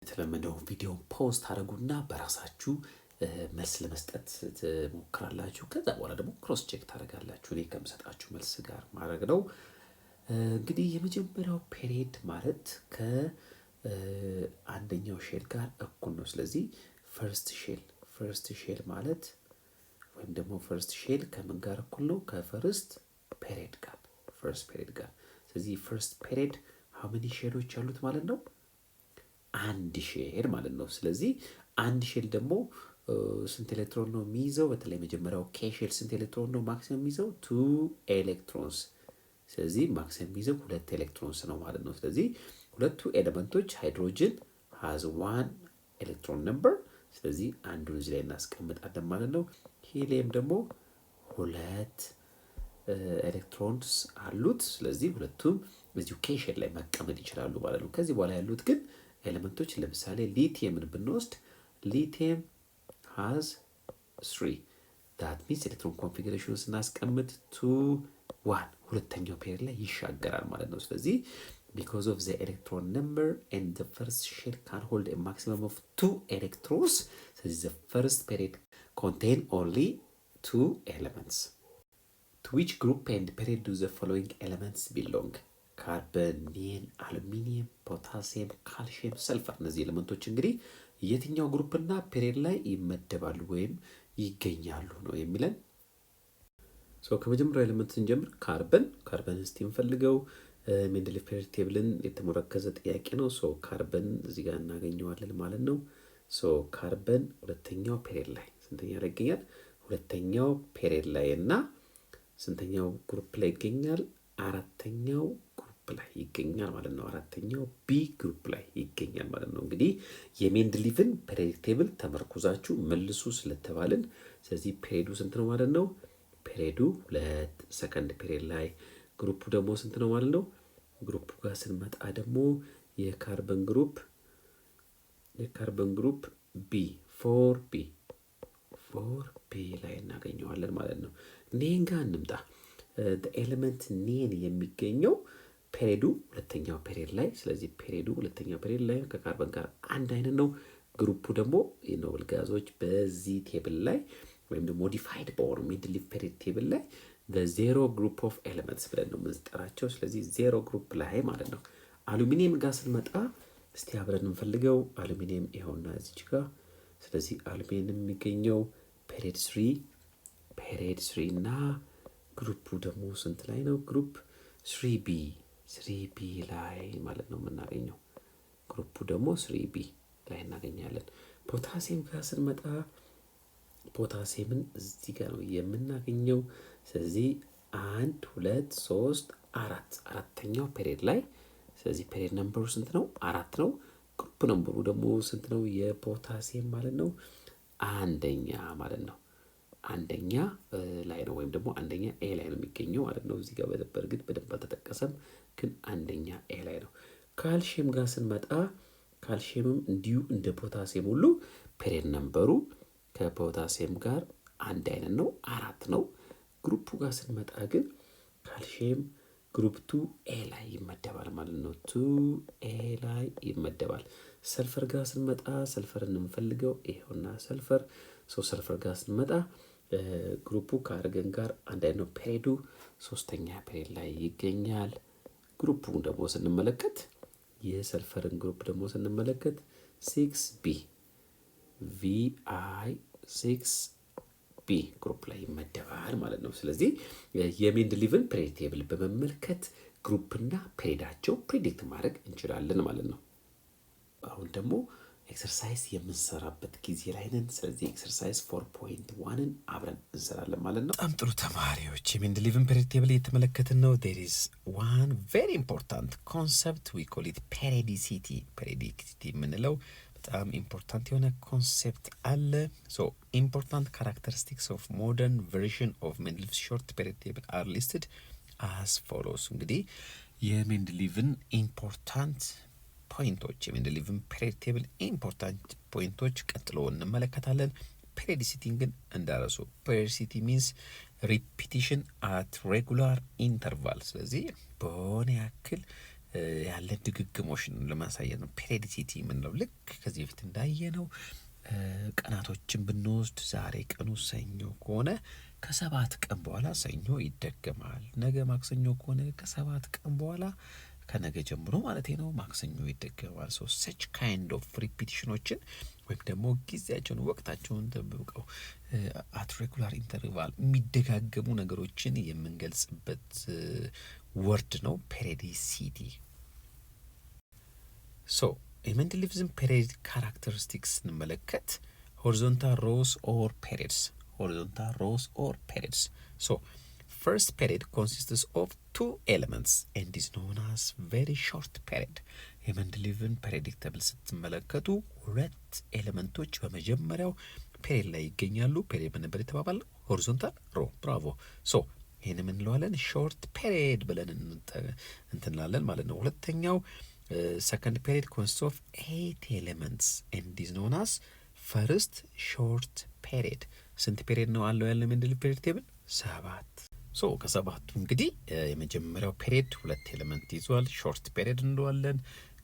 የተለመደው ቪዲዮ ፖስት አድርጉና በራሳችሁ መልስ ለመስጠት ትሞክራላችሁ። ከዛ በኋላ ደግሞ ክሮስ ቼክ ታደርጋላችሁ እኔ ከምሰጣችሁ መልስ ጋር ማድረግ ነው። እንግዲህ የመጀመሪያው ፔሪድ ማለት ከአንደኛው ሼል ጋር እኩል ነው። ስለዚህ ፈርስት ሼል ማለት ወይም ደግሞ ፈርስት ሼል ከምን ጋር እኩል ነው? ከፈርስት ፔሪድ ጋር፣ ፈርስት ፔሪድ ጋር። ስለዚህ ፈርስት ፔሪድ ሃው መኒ ሼሎች አሉት ማለት ነው? 1 ሼል ማለት ነው። ስለዚህ 1 ሼል ደግሞ ስንት ኤሌክትሮን ነው የሚይዘው? በተለይ መጀመሪያው ኬ ሼል ስንት ኤሌክትሮን ነው ማክሲመም የሚይዘው? 2 ኤሌክትሮንስ። ስለዚህ ማክሲመም የሚይዘው 2 ኤሌክትሮንስ ነው ማለት ነው። ስለዚህ ሁለቱ ኤሌመንቶች ሃይድሮጅን has 1 ኤሌክትሮን ነምበር። ስለዚህ አንዱን እዚህ ላይ እናስቀምጣለን ማለት ነው። ሂሊየም ደግሞ 2 ኤሌክትሮንስ አሉት። ስለዚህ ሁለቱም እዚሁ ኬ ሼል ላይ መቀመጥ ይችላሉ ማለት ነው። ከዚህ በኋላ ያሉት ግን ኤሌመንቶች ለምሳሌ ሊቲየምን ብንወስድ lithium has 3 that means ኤሌክትሮን ኮንፊግሬሽኑ ስናስቀምጥ 2 1 ሁለተኛው ፔሪድ ላይ ይሻገራል ማለት ነው። ስለዚህ because of the electron number and the first shell can hold a maximum of 2 electrons, so the first period contain only 2 elements. To which group and period do the following elements belong? ካርበን፣ ኒየን፣ አሉሚኒየም፣ ፖታሲየም፣ ካልሽየም፣ ሰልፈር። እነዚህ ኤሌመንቶች እንግዲህ የትኛው ግሩፕና ፔሪድ ላይ ይመደባሉ ወይም ይገኛሉ ነው የሚለን። ከመጀመሪያው ኤሌመንት ስንጀምር ካርበን እስቲ እንፈልገው። ሜንድሊቭ ፔሪድ ቴብልን የተሞረከዘ ጥያቄ ነው። ካርበን እዚህ ጋር እናገኘዋለን ማለት ነው። ካርበን ሁለተኛው ፔሪድ ላይ ስንተኛ ላይ ይገኛል? ሁለተኛው ፔሪድ ላይ እና ስንተኛው ግሩፕ ላይ ይገኛል? አራተኛው ግሩፕ ላይ ይገኛል ማለት ነው። አራተኛው ቢ ግሩፕ ላይ ይገኛል ማለት ነው። እንግዲህ የሜንድሊቭን ፔሪድ ቴብል ተመርኩዛችሁ መልሱ ስለተባልን ስለዚህ ፔሪዱ ስንት ነው ማለት ነው? ፔሪዱ 2 ሰከንድ ፔሪድ ላይ ግሩፑ ደግሞ ስንት ነው ማለት ነው? ግሩፑ ጋር ስንመጣ ደግሞ የካርበን ግሩፕ ቢ 4 ቢ ላይ እናገኘዋለን ማለት ነው። ኒየን ጋር እንምጣ። ኤሌመንት ኒየን የሚገኘው ፔሪዱ ሁለተኛው ፔሪድ ላይ ስለዚህ ፔሪዱ ሁለተኛው ፔሪድ ላይ ከካርበን ጋር አንድ አይነት ነው። ግሩፑ ደግሞ የኖብል ጋዞች በዚህ ቴብል ላይ ወይም ደግሞ ሞዲፋይድ በሆነው ሜንድሊቭ ፔሪድ ቴብል ላይ በዜሮ ግሩፕ ኦፍ ኤሌመንትስ ብለን ነው የምንጠራቸው። ስለዚህ ዜሮ ግሩፕ ላይ ማለት ነው። አሉሚኒየም ጋር ስንመጣ እስቲ አብረን እንፈልገው። አሉሚኒየም ይኸውና እዚች ጋር። ስለዚህ አሉሚኒየም የሚገኘው ፔሪድ 3 እና ግሩፑ ደግሞ ስንት ላይ ነው? ግሩፕ 3B ላይ ማለት ነው የምናገኘው። ግሩፑ ደግሞ 3B ላይ እናገኛለን። ፖታሲየም ጋር ስንመጣ ፖታሲየምን እዚህ ጋር ነው የምናገኘው። ስለዚህ 1 2 3 አራተኛው ፔሪድ ላይ ስለዚህ ፔሪድ ነምበሩ ስንት ነው? 4 ነው። ግሩፕ ነምበሩ ደግሞ ስንት ነው? የፖታሲየም ማለት ነው አንደኛ ማለት ነው። አንደኛ ላይ ነው ወይም ደግሞ አንደኛ ኤ ላይ ነው የሚገኘው ማለት ነው። እዚህ ጋር በእርግጥ በደንብ አልተጠቀሰም ግን አንደኛ ኤ ላይ ነው። ካልሽየም ጋር ስንመጣ ካልሽየምም እንዲሁ እንደ ፖታሲየም ሁሉ ፔሪድ ነምበሩ ከፖታሲየም ጋር አንድ አይነት ነው 4 ነው። ግሩፑ ጋር ስንመጣ ግን ካልሽየም ግሩፕ 2 ኤ ላይ ይመደባል ማለት ነው። 2 ኤ ላይ ይመደባል። ሰልፈር ጋር ስንመጣ ሰልፈርን እንፈልገው። ይሄውና ሰልፈር ሰልፈር ጋር ስንመጣ ግሩፑ ከአርገን ጋር አንድ አይነት ነው። ፔሪዱ 3ኛ ፔሪድ ላይ ይገኛል። ግሩፑን ደግሞ ስንመለከት የሰልፈርን ግሩፕ ደግሞ ስንመለከት 6B VI6B ግሩፕ ላይ ይመደባል ማለት ነው። ስለዚህ የሜንድሊቭን ፔሪድ ቴብል በመመልከት ግሩፕና ፔሪዳቸው ፕሬዲክት ማድረግ እንችላለን ማለት ነው። አሁን ደግሞ ኤክሰርሳይዝ የምንሰራበት ጊዜ ላይ ነን። ስለዚህ ኤክሰርሳይዝ 4.1ን አብረን እንሰራለን ማለት ነው። በጣም ጥሩ ተማሪዎች፣ የሜንድሊቭን ፔሪድ ቴብል እየተመለከትን ነው። there is one very important concept we call it periodicity የምንለው በጣም ኢምፖርታንት የሆነ ኮንሴፕት አለ። important characteristics of modern version of Mendeleev's short period table are listed as follows። እንግዲህ የሜንድሊቭን ኢምፖርታንት ፖይንቶች የሜንድሊቭን ፔሪድ ቴብል ኢምፖርታንት ፖይንቶች ቀጥሎ እንመለከታለን። ፔሪዲሲቲን ግን እንዳረሱ። ፔሪዲሲቲ ሚንስ ሪፒቲሽን አት ሬጉላር ኢንተርቫል። ስለዚህ በሆነ ያክል ያለ ድግግሞሽን ለማሳየት ነው ፔሪዲሲቲ የምንለው። ልክ ከዚህ በፊት እንዳየነው ቀናቶችን ብንወስድ ዛሬ ቀኑ ሰኞ ከሆነ ከ7 ቀን በኋላ ሰኞ ይደገማል። ነገ ማክሰኞ ከሆነ ከ7 ቀን በኋላ ከነገ ጀምሮ ማለት ነው ማክሰኞ ይደገማል። such kind of repetitionዎችን ወይም ደግሞ ጊዜያቸውን ወቅታቸውን ተብቀው at regular interval የሚደጋገሙ ነገሮችን የምንገልጽበት ወርድ ነው ፔሪዲሲቲ። የሜንድሊቭዝን ፔሪድ ካራክተሪስቲክስ እንመለከት። horizontal rows or periods. First period consists of 2 elements and is known as very short period. የሜንድሊቭን ፔሪድ ቴብል ስትመለከቱ 2 ኤሌመንቶች በመጀመሪያው ፔሪድ ላይ ይገኛሉ። ፔሪድ ምን ነበር የተባባል? ሆሪዞንታል ሮ። ብራቮ። ይሄን ምን እንለዋለን? ሾርት ፔሪድ ብለን እንትንላለን ማለት ነው። ሁለተኛው second period consists of 8 elements and is known as ፈርስት ሾርት ፔሪድ። ስንት ፔሪድ ነው አለው ያለ ሜንድሊቭ ፔሪድ ቴብል? 7። ሶ ከሰባቱ እንግዲህ የመጀመሪያው ፔሪድ 2 ኤሌመንት ይዟል፣ ሾርት ፔሪድ እንለዋለን።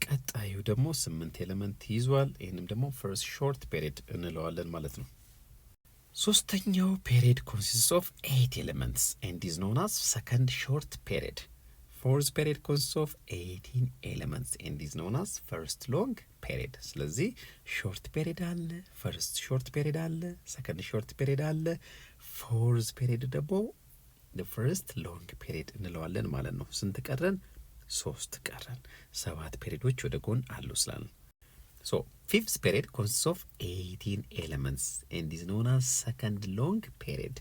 ቀጣዩ ደግሞ 8 ኤሌመንት ይዟል፣ ይህንም ደግሞ ፈርስት ሾርት ፔሪድ እንለዋለን ማለት ነው። ሶስተኛው ፔሪድ ኮንሲስት ኦፍ 8 ኤሌመንትስ ኤንድ ኢዝ ኖን አስ ሰከንድ ሾርት ፔሪድ። ፎርዝ ፔሪድ ኮንሲስት ኦፍ 18 ኤሌመንትስ ኤንድ ኢዝ ኖን አስ ፈርስት ሎንግ ፔሪድ። ስለዚህ ሾርት ፔሪድ አለ፣ ፈርስት ሾርት ፔሪድ አለ፣ ሰከንድ ሾርት ፔሪድ አለ፣ ፎርዝ ፔሪድ ደግሞ ፈርስት ሎንግ ፔሪድ እንለዋለን ማለት ነው። ስንት ቀረን? 3 ቀረን። 7 ፔሪዶች ወደ ጎን አሉ ስላለን። ሶ ፊፍዝ ፔሪድ ኮንሲስት ኦፍ 18 ኤሌመንትስ ኤንድ ኢዝ ኖን አስ ሰከንድ ሎንግ ፔሪድ።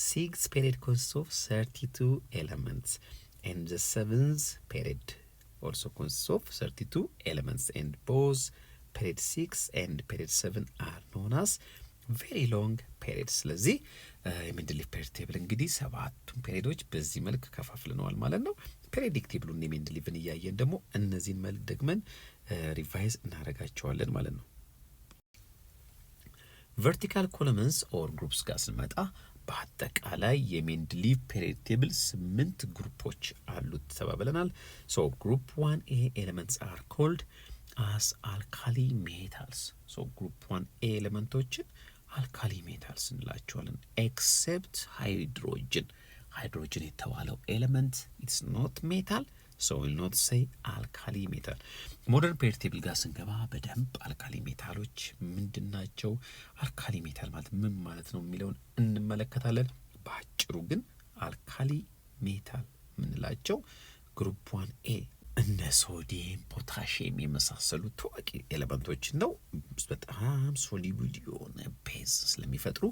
ሲክስ ፔሪድ ኮንሲስት ኦፍ 32 ኤሌመንትስ and the seventh period also consists of 32 elements, and both period 6 and period 7 are known as very long periods። ስለዚህ የሜንድሊቭ ፔሪድ ቴብል እንግዲህ 7ቱን ፔሪዶች በዚህ መልክ ከፋፍለነዋል ማለት ነው። ፔሪዲክ ቴብሉን የሜንድሊቭን እያየን ደግሞ እነዚህን መልክ ደግመን ሪቫይዝ እናደርጋቸዋለን ማለት ነው። ቨርቲካል ኮለመንስ ኦር ግሩፕስ ጋር ስንመጣ በአጠቃላይ የሜንድሊቭ ፔሪድ ቴብል 8 ግሩፖች አሉት ተባብለናል። ሶ ግሩፕ 1 ኤ ኤሌመንትስ አር ኮልድ አስ አልካሊ ሜታልስ። ሶ ግሩፕ 1 ኤ ኤሌመንቶችን አልካሊ ሜታልስ እንላቸዋለን። ኤክሴፕት ሃይድሮጅን። ሃይድሮጅን የተባለው ኤሌመንት ኢትስ ኖት ሜታል፣ ሶ ዊል ኖት ሴይ አልካሊ ሜታል። ሞደርን ፔሪድ ቴብል ጋር ስንገባ በደንብ አልካሊ ሜታሎች ምንድን ናቸው፣ አልካሊ ሜታል ማለት ምን ማለት ነው የሚለውን እንመለከታለን። በአጭሩ ግን አልካሊ ሜታል የምንላቸው ግሩፕ 1 ኤ እነ ሶዲየም፣ ፖታሽየም የመሳሰሉ ታዋቂ ኤሌመንቶችን ነው። በጣም ሶሊብል የሆነ ቤዝ ስለሚፈጥሩ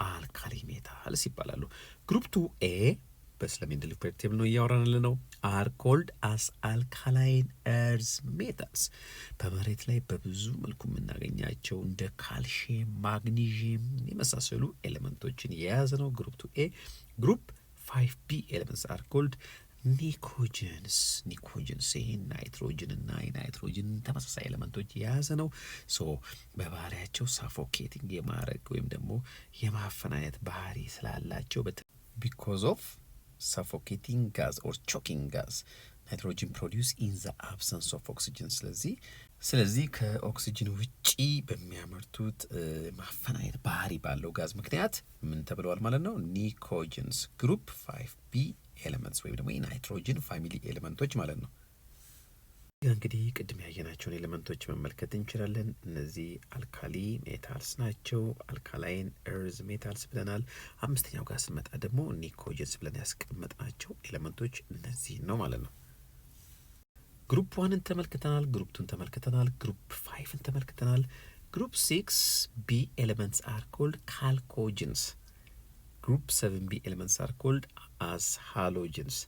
አልካሊ ሜታልስ ይባላሉ። ግሩፕ 2 ኤ በስለ ሜንድሊቭ ፔሪድ ቴብል ነው እያወራን ነው። አር ኮልድ አስ አልካላይን ኤርዝ ሜታልስ። በመሬት ላይ በብዙ መልኩ የምናገኛቸው እንደ ካልሽየም፣ ማግኒዥየም የመሳሰሉ ኤሌመንቶችን የያዘ ነው ግሩፕ 2 ኤ። ግሩፕ 5 ቢ ኤሌመንትስ አር ኮልድ ኒኮጅንስ። ይህ ናይትሮጅን እና የናይትሮጅን ተመሳሳይ ኤሌመንቶች የያዘ ነው። ሶ በባህሪያቸው ሳፎኬቲንግ የማድረግ ወይም ደግሞ የማፈን አይነት ባህሪ ስላላቸው ቢኮዝ ኦፍ suffocating gas or choking gas nitrogen produced in the absence of oxygen። ስለዚህ ከኦክሲጅን ውጪ በሚያመርቱት ማፈናየት ባህሪ ባለው ጋዝ ምክንያት ምን ተብለዋል ማለት ነው? ኒኮጅንስ። ግሩፕ 5 ቢ ኤሌመንትስ ወይም ደግሞ የናይትሮጅን ፋሚሊ ኤሌመንቶች ማለት ነው። እንግዲህ ቅድም ያየናቸውን ኤሌመንቶች መመልከት እንችላለን። እነዚህ አልካሊ ሜታልስ ናቸው። አልካላይን ኤርዝ ሜታልስ ብለናል። አምስተኛው ጋር ስንመጣ ደግሞ ኒኮጅንስ ብለን ያስቀመጥናቸው ኤሌመንቶች እነዚህ ነው ማለት ነው። ግሩፕ 1ን ተመልክተናል። ግሩፕ 2ን ተመልክተናል። ግሩፕ 5ን ተመልክተናል። ግሩፕ 6 ቢ ኤሌመንትስ አር ኮልድ ካልኮጅንስ። ግሩፕ 7 ቢ ኤሌመንትስ አር ኮልድ አስ ሃሎጅንስ።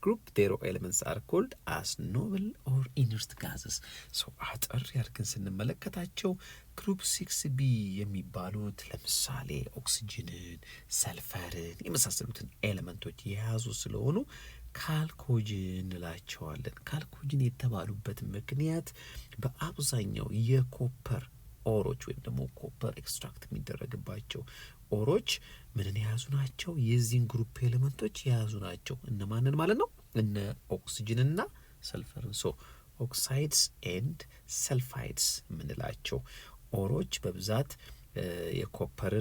ግሩፕ 0 ኤሌመንትስ አር ኮልድ አስ ኖብል ኦር ኢነርት ጋዝስ። ሶ አጠር ያድርገን ስንመለከታቸው ግሩፕ 6 ቢ የሚባሉት ለምሳሌ ኦክሲጅንን፣ ሰልፈርን የመሳሰሉትን ኤሌመንቶች የያዙ ስለሆኑ ካልኮጅን እንላቸዋለን። ካልኮጅን የተባሉበት ምክንያት በአብዛኛው የኮፐር ኦሮች ወይም ደግሞ ኮፐር ኤክስትራክት የሚደረግባቸው ኦሮች ምንን የያዙ ናቸው? የዚህን ግሩፕ ኤሌመንቶች የያዙ ናቸው። እነማንን ማለት ነው? እነ ኦክሲጅንና ሰልፈርን። ሶ ኦክሳይድስ ኤንድ ሰልፋይድስ የምንላቸው ኦሮች በብዛት የኮፐር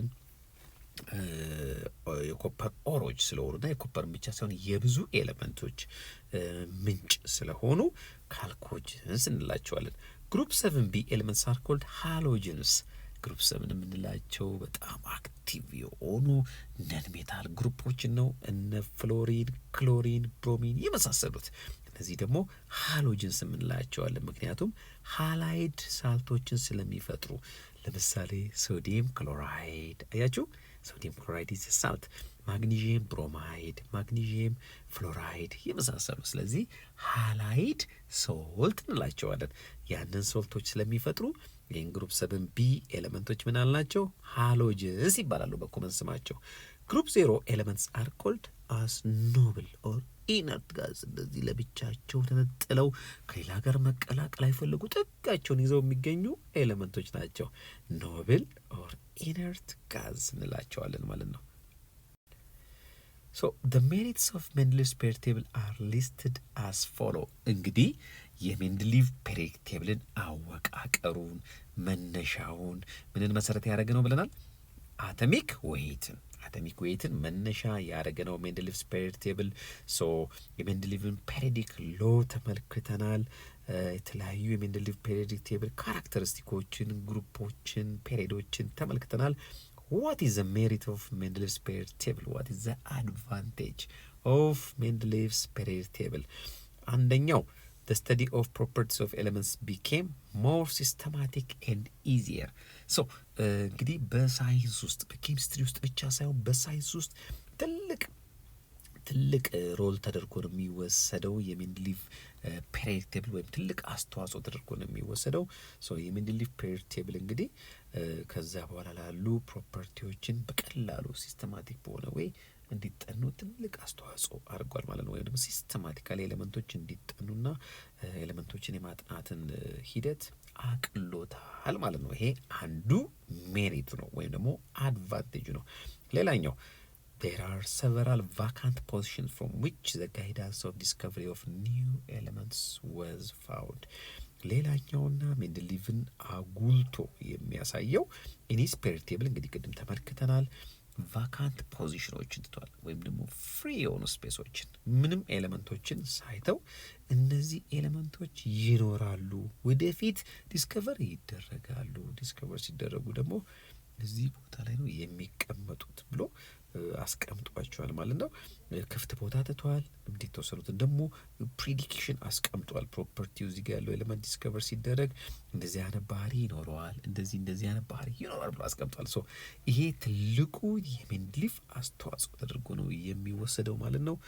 ኦሮች ስለሆኑና የኮፐርን ብቻ ሳይሆን የብዙ ኤሌመንቶች ምንጭ ስለሆኑ ካልኮጅንስ እንላቸዋለን። ግሩፕ 7 ቢ ኤሌመንትስ አር ኮልድ ሃሎጅንስ። ግሩፕ 7 የምንላቸው በጣም አክቲቭ የሆኑ ነን ሜታል ግሩፖችን ነው። እነ ፍሎሪን፣ ክሎሪን፣ ብሮሚን የመሳሰሉት እነዚህ ደግሞ ሃሎጅንስ የምንላቸዋለን። ምክንያቱም ሃላይድ ሳልቶችን ስለሚፈጥሩ። ለምሳሌ ሶዲየም ክሎራይድ፣ አያችሁ ሶዲየም ክሎራይድ ኢዝ ሳልት፣ ማግኒዥየም ብሮማይድ፣ ማግኒዥየም ፍሎራይድ የመሳሰሉ። ስለዚህ ሃላይድ ሶልት እንላቸዋለን። ያንን ሶልቶች ስለሚፈጥሩ ይህን ግሩፕ 7 ቢ ኤሌመንቶች ምን አልናቸው? ሃሎጅንስ ይባላሉ በኮመን ስማቸው። ግሩፕ 0 ኤሌመንትስ አር ኮልድ አስ ኖብል ኦር ኢነርት ጋዝ እንደዚህ ለብቻቸው ተነጥለው ከሌላ ጋር መቀላቀል አይፈልጉ ጥጋቸውን ይዘው የሚገኙ ኤሌመንቶች ናቸው። ኖብል ኦር ኢነርት ጋዝ እንላቸዋለን ማለት ነው። So the merits of Mendeleev's periodic table are listed as follow. እንግዲህ የሜንድሊቭ ፔሪዮዲክ ቴብልን አወቃቀሩን መነሻውን ምንን መሰረት ያደረገ ነው ብለናል? አቶሚክ ዌይትን መነሻ ያደረገ ነው ሜንድሊቭስ ፔሪዮዲክ ቴብል። ሶ የሜንድሊቭን ፔሪዮዲክ ሎ ተመልክተናል። የተለያዩ የሜንድሊቭ ፔሪዮዲክ ቴብል ካራክተሪስቲኮችን፣ ግሩፖችን፣ ፔሪዮዶችን ተመልክተናል። What is the merit of Mendeleev's periodic table? What is the advantage of Mendeleev's periodic table? አንደኛው the study of properties of elements became more systematic and easier. So እንግዲህ በሳይንስ ውስጥ በኬሚስትሪ ውስጥ ብቻ ሳይሆን በሳይንስ ውስጥ ትልቅ ሮል ተደርጎ ነው የሚወሰደው የሜንድሊቭ ፔሪዮዲክ ቴብል ወይም ትልቅ አስተዋጽኦ ተደርጎ ነው የሚወሰደው። ሶ የሜንድሊቭ ፔሪዮዲክ ቴብል እንግዲህ ከዛ በኋላ ላሉ ፕሮፐርቲዎችን በቀላሉ ሲስተማቲክ በሆነ ወይ እንዲጠኑ ትልቅ አስተዋጽኦ አድርጓል ማለት ነው። ወይም ደግሞ ሲስተማቲካሊ ኤሌመንቶች እንዲጠኑና ኤሌመንቶችን የማጥናትን ሂደት አቅሎታል ማለት ነው። ይሄ አንዱ ሜሪቱ ነው ወይም ደግሞ አድቫንቴጁ ነው። ሌላኛው there are several vacant positions from which the guidance of discovery of new elements was found. ሌላኛውና ሜንድሊቭን አጉልቶ የሚያሳየው ኢኒስ ፔሪዮዲክ ቴብል እንግዲህ ቅድም ተመልክተናል። ቫካንት ፖዚሽኖችን ትቷል ወይም ደግሞ ፍሪ የሆኑ ስፔሶችን ምንም ኤሌመንቶችን ሳይተው እነዚህ ኤሌመንቶች ይኖራሉ፣ ወደፊት ዲስከቨር ይደረጋሉ። ዲስከቨር ሲደረጉ ደግሞ እዚህ ቦታ ላይ ነው የሚቀመጡት ብሎ አስቀምጧቸዋል ማለት ነው። ክፍት ቦታ ትቷል። እንዴት ተወሰኑትን ደግሞ ፕሪዲክሽን አስቀምጧል። ፕሮፐርቲው እዚህ ጋር ያለው ኤሌመንት ዲስከቨር ሲደረግ እንደዚህ አይነት ባህሪ ይኖረዋል፣ እንደዚህ አይነት ባህሪ ይኖራል ብሎ አስቀምጧል። ሶ ይሄ ትልቁ የሜንድሊቭ አስተዋጽኦ ተደርጎ ነው የሚወሰደው ማለት ነው።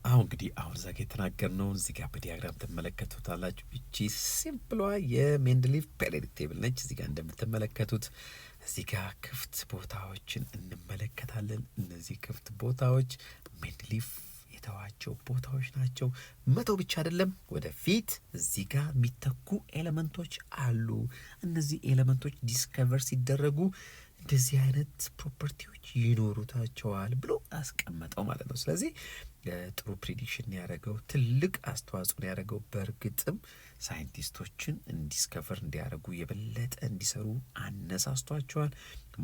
አሁን እዛ ጋር የተናገርነውን እዚህ ጋር በዲያግራም ትመለከቱታላችሁ። እቺ ሲምፕሏ የሜንድሊቭ ፔሪዮዲክ ቴብል ነች። እዚህ ጋር እንደምትመለከቱት እዚህ ጋር ክፍት ቦታዎችን እንመለከታለን። እነዚህ ክፍት ቦታዎች ሜንድሊቭ የተዋቸው ቦታዎች ናቸው። መተው ብቻ አይደለም፣ ወደፊት እዚህ ጋር የሚተኩ ኤሌመንቶች አሉ። እነዚህ ኤሌመንቶች ዲስከቨር ሲደረጉ እንደዚህ አይነት ፕሮፐርቲዎች ይኖሩታቸዋል ብሎ አስቀመጠው ማለት ነው። ስለዚህ ጥሩ ፕሪዲክሽን ያደረገው ትልቅ አስተዋጽኦ ያደረገው በእርግጥም ሳይንቲስቶችን እንዲስከቨር እንዲያደርጉ የበለጠ እንዲሰሩ አነሳስቷቸዋል።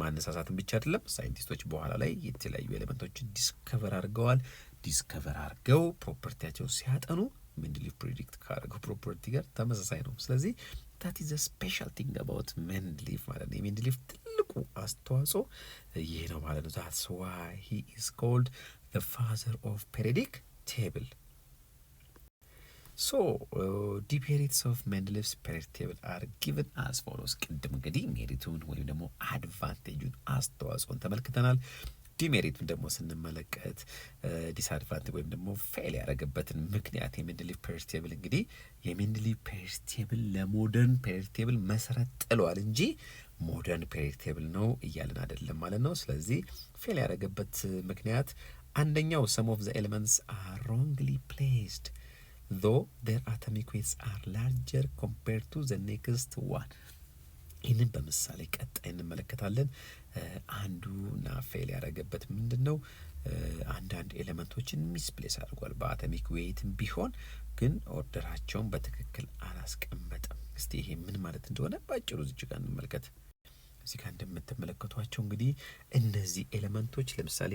ማነሳሳትን ብቻ አይደለም፣ ሳይንቲስቶች በኋላ ላይ የተለያዩ ኤሌመንቶችን ዲስከቨር አድርገዋል። ዲስከቨር አድርገው ፕሮፐርቲያቸው ሲያጠኑ ሜንድሊቭ ፕሪዲክት ካደረገው ፕሮፐርቲ ጋር ተመሳሳይ ነው። ስለዚህ that is a special thing about ሜንድሊቭ ማለት ነው። የሜንድሊቭ ትልቁ አስተዋጽኦ ይህ ነው ማለት ነው። that's why he is called the father of periodic table. So demerits of Mendeleev's periodic table are given as follows. ቅድም እንግዲህ ሜሪቱን ወይም ደግሞ አድቫንቴጁን አስተዋጽኦን ተመልክተናል። ዲሜሪቱን ደግሞ ስንመለከት ዲስአድቫንቴጅ ወይም ደግሞ ፌል ያደረገበትን ምክንያት የሜንድሊቭ ፔሪዮዲክ ቴብል እንግዲህ የሜንድሊቭ ፔሪዮዲክ ቴብል ለሞደርን ፔሪዮዲክ ቴብል መሰረት ጥሏል እንጂ ሞደርን ፔሪዮዲክ ቴብል ነው እያልን አይደለም ማለት ነው። ስለዚህ ፌል ያደረገበት ምክንያት አንደኛው some of the elements are wrongly placed though their atomic weights are larger compared to the next one. ይህንን በምሳሌ ቀጣይ እንመለከታለን። አንዱና ፌል ያደረገበት ምንድን ነው? አንዳንድ ኤሌመንቶችን ሚስፕሌስ አድርጓል። በአቶሚክ ዌይትም ቢሆን ግን ኦርደራቸውን በትክክል አላስቀመጠም። እስቲ ይሄ ምን ማለት እንደሆነ ባጭሩ እዚህ ጋር እንመልከት። እዚህ ጋር እንደምትመለከቷቸው እንግዲህ እነዚህ ኤሌመንቶች ለምሳሌ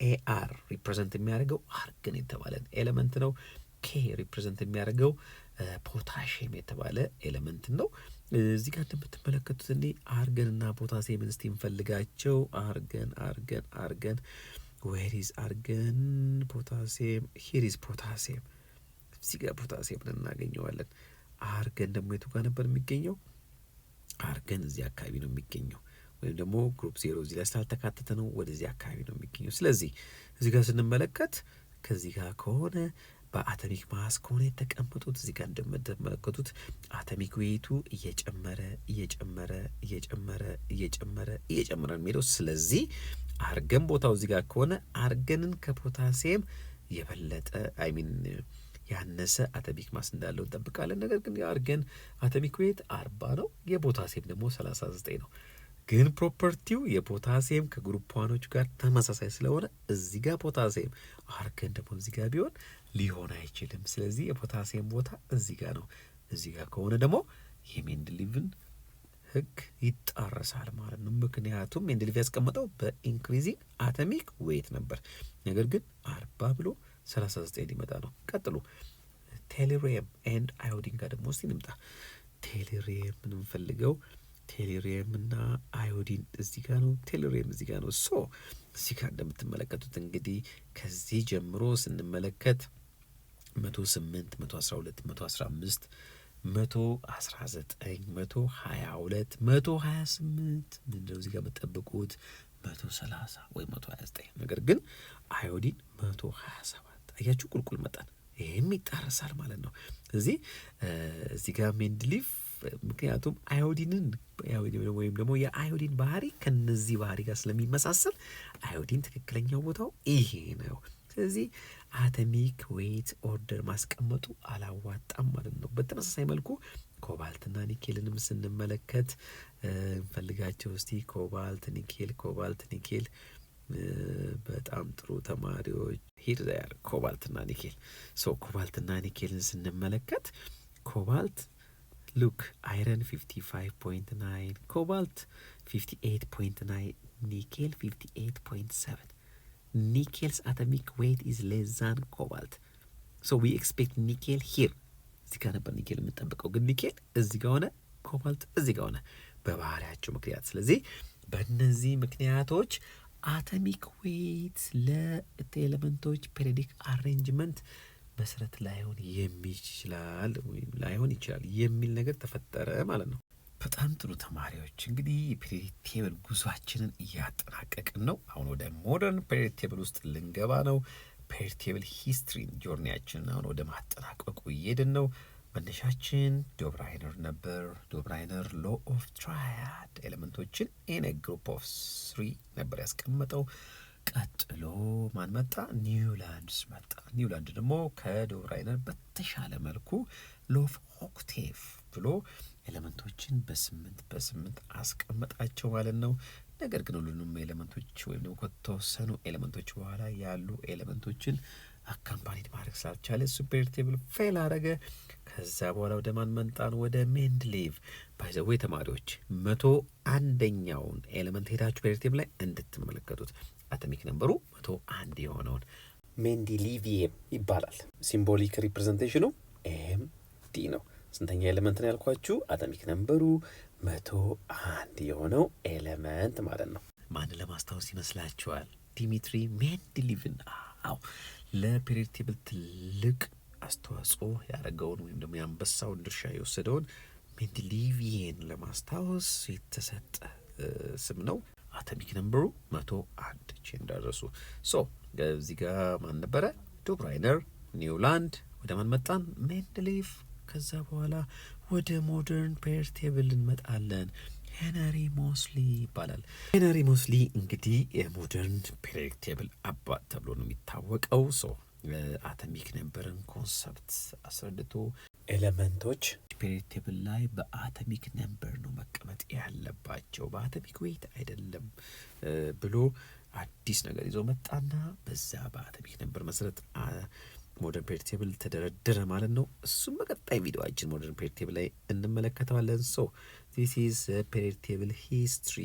ኤአር ሪፕሬዘንት የሚያደርገው አርገን የተባለ ኤሌመንት ነው። ኬ ሪፕሬዘንት የሚያደርገው ፖታሽየም የተባለ ኤሌመንት ነው። እዚህ ጋር እንደምትመለከቱት እንዴ አርገንና ፖታሲየምን እስቲ እንፈልጋቸው። አርገን ዌር ኢዝ አርገን? ፖታሲየም ሂር ኢዝ ፖታሲየም። እዚህ ጋር ፖታሲየምን እናገኘዋለን። አርገን ደግሞ የቱ ጋር ነበር የሚገኘው? አርገን እዚህ አካባቢ ነው የሚገኘው። ወይም ደግሞ ግሩፕ 0 እዚህ ላይ ስላልተካተተ ነው ወደዚህ አካባቢ ነው የሚገኘው። ስለዚህ እዚህ ጋር ስንመለከት ከዚህ ጋር ከሆነ በአቶሚክ ማስ ከሆነ የተቀመጡት እዚህ ጋር እንደምትመለከቱት አቶሚክ ዌይቱ እየጨመረ የሚሄደው። ስለዚህ አርገን ቦታው እዚህ ጋር ከሆነ አርገንን ከፖታሲየም የበለጠ ያነሰ አቶሚክ ማስ እንዳለው እንጠብቃለን። ነገር ግን የአርገን አቶሚክ ዌይት 40 ነው፣ የፖታሲየም ደግሞ 39 ነው። ግን ፕሮፐርቲው የፖታሲየም ከግሩፕ ዋኖች ጋር ተመሳሳይ ስለሆነ እዚህ ጋር ፖታሲየም አርገን ደግሞ እዚህ ጋር ሊሆን አይችልም። ስለዚህ የፖታሲየም ቦታ እዚህ ጋር ነው። እዚህ ጋር ከሆነ ደግሞ የሜንድሊቭን ህግ ይጣረሳል ማለት ነው። ምክንያቱም ሜንድሊቭ ያስቀመጠው በኢንክሪዚንግ አቶሚክ ዌይት ነበር። ነገር ግን 40 ብሎ 39 ሊመጣ ነው። ቀጥሎ ቴሉሪየም ኤንድ አዮዲን ጋር ደግሞ እስቲ እንምጣ። ቴሉሪየም የምንፈልገው ቴሉሪየም እና አዮዲን እዚህ ጋር ነው። ቴሉሪየም እዚህ ጋር ነው። ሶ እዚህ ጋር እንደምትመለከቱት እንግዲህ ከዚህ ጀምሮ ስንመለከት 108 112 115 119 122 128 ምንድነው እዚህ ጋር የምጠብቁት 130 ወይ 129። ነገር ግን አዮዲን 127 አያችሁ፣ ቁልቁል መጣን። ይሄም ይጣረሳል ማለት ነው። እዚህ ጋር ሜንድሊቭ ምክንያቱም አዮዲንን ወይም ደግሞ የአዮዲን ባህሪ ከነዚህ ባህሪ ጋር ስለሚመሳሰል አዮዲን ትክክለኛው ቦታው ይሄ ነው። ስለዚህ አቶሚክ ዌይት ኦርደር ማስቀመጡ አላዋጣም ማለት ነው። በተመሳሳይ መልኩ ኮባልትና ኒኬልንም ስንመለከት እንፈልጋቸው እስቲ። ኮባልት ኒኬል በጣም ጥሩ ተማሪዎች ሂድ ዛር ኮባልትና ኒኬል። ኮባልትና ኒኬልን ስንመለከት ኮባልት ሉክ አይረን 55.9 ኮባልት 58.9 ኒኬል 58.7 ኒኬልስ አቶሚክ ዌይት ኢዝ ሌስ ዛን ኮባልት። ሶ ዊ ኤክስፔክት ኒኬል ሂር እዚህ ጋር ነበር ኒኬል የምንጠብቀው፣ ግን ኒኬል እዚህ ጋር ሆነ፣ ኮባልት እዚህ ጋር ሆነ በባህሪያቸው ምክንያት። ስለዚህ በእነዚህ ምክንያቶች አቶሚክ ዌይት ለኤሌመንቶች ፔሪዮዲክ አሬንጅመንት መሰረት ላይሆን ይችላል የሚል ነገር ተፈጠረ ማለት ነው። በጣም ጥሩ ተማሪዎች፣ እንግዲህ የፔሪዮዲክ ቴብል ጉዟችንን እያጠናቀቅን ነው። አሁን ወደ ሞደርን ፔሪዮዲክ ቴብል ውስጥ ልንገባ ነው። ፔሪዮዲክ ቴብል ሂስትሪን ጆርኒያችንን አሁን ወደ ማጠናቀቁ እየሄድን ነው። መነሻችን ዶብራይነር ነበር። ዶብራይነር ሎ ኦፍ ትራያድ ኤሌመንቶችን ኢን ግሩፕ ኦፍ 3 ነበር ያስቀመጠው። ቀጥሎ ማን መጣ? ኒውላንድስ መጣ። ኒውላንድ ደግሞ ከዶብራይነር በተሻለ መልኩ ሎ ኦፍ ኦክቴቭ ብሎ ኤሌመንቶችን በ8 አስቀመጣቸው ማለት ነው። ነገር ግን ሁሉንም ኤሌመንቶች ወይም ደግሞ ከተወሰኑ ኤሌመንቶች በኋላ ያሉ ኤሌመንቶችን አካምፓኒድ ማድረግ ስላልቻለ ሱፔር ቴብል ፌል አረገ። ከዛ በኋላ ወደ ማን መጣን? ወደ ሜንድሊቭ። ባይዘዌ ተማሪዎች 101ኛውን ኤሌመንት ሄዳችሁ ፔሪዮዲክ ቴብል ላይ እንድትመለከቱት አቶሚክ ነምበሩ 101 የሆነውን ሜንድሊቪየም ይባላል። ሲምቦሊክ ሪፕሬዘንቴሽኑ ኤምዲ ነው። ስንተኛ ኤሌመንት ነው ያልኳችሁ? አቶሚክ ነምበሩ 101 የሆነው ኤሌመንት ማለት ነው። ማን ለማስታወስ ይመስላችኋል? ዲሚትሪ ሜንድሊቭን። አዎ ለፔሪዮዲክ ቴብል ትልቅ አስተዋጽኦ ያደረገውን ወይም ደግሞ የአንበሳውን ድርሻ የወሰደውን ሜንድሊቪየን ለማስታወስ የተሰጠ ስም ነው። አቶሚክ ነምበሩ 101 እንዳደረሱ። እዚህ ጋር ማን ነበረ? ዶብራይነር፣ ኒውላንድ። ወደ ማን መጣን? ሜንድሊቭ። ከዛ በኋላ ወደ ሞደርን ፔሪዮዲክ ቴብል እንመጣለን። ሄነሪ ሞስሊ ይባላል። ሄነሪ ሞስሊ እንግዲህ የሞደርን ፔሪዮዲክ ቴብል አባት ተብሎ ነው የሚታወቀው። አቶሚክ ነምበርን ኮንሰፕት አስረድቶ ኤሌመንቶች ፔሪዮዲክ ቴብል ላይ በአቶሚክ ነምበር ነው መቀመጥ ያለባቸው በአቶሚክ ዌይት አይደለም ብሎ አዲስ ነገር ይዞ መጣና በዛ በአቶሚክ ነምበር መሰረት ሞደርን ፔሪዮዲክ ቴብል ተደረደረ ማለት ነው። እሱም በቀጣይ ቪዲዮአችን ሞደርን ፔሪዮዲክ ቴብል ላይ እንመለከተዋለን። ዚስ ኢዝ ፔሪዮዲክ ቴብል ሂስትሪ።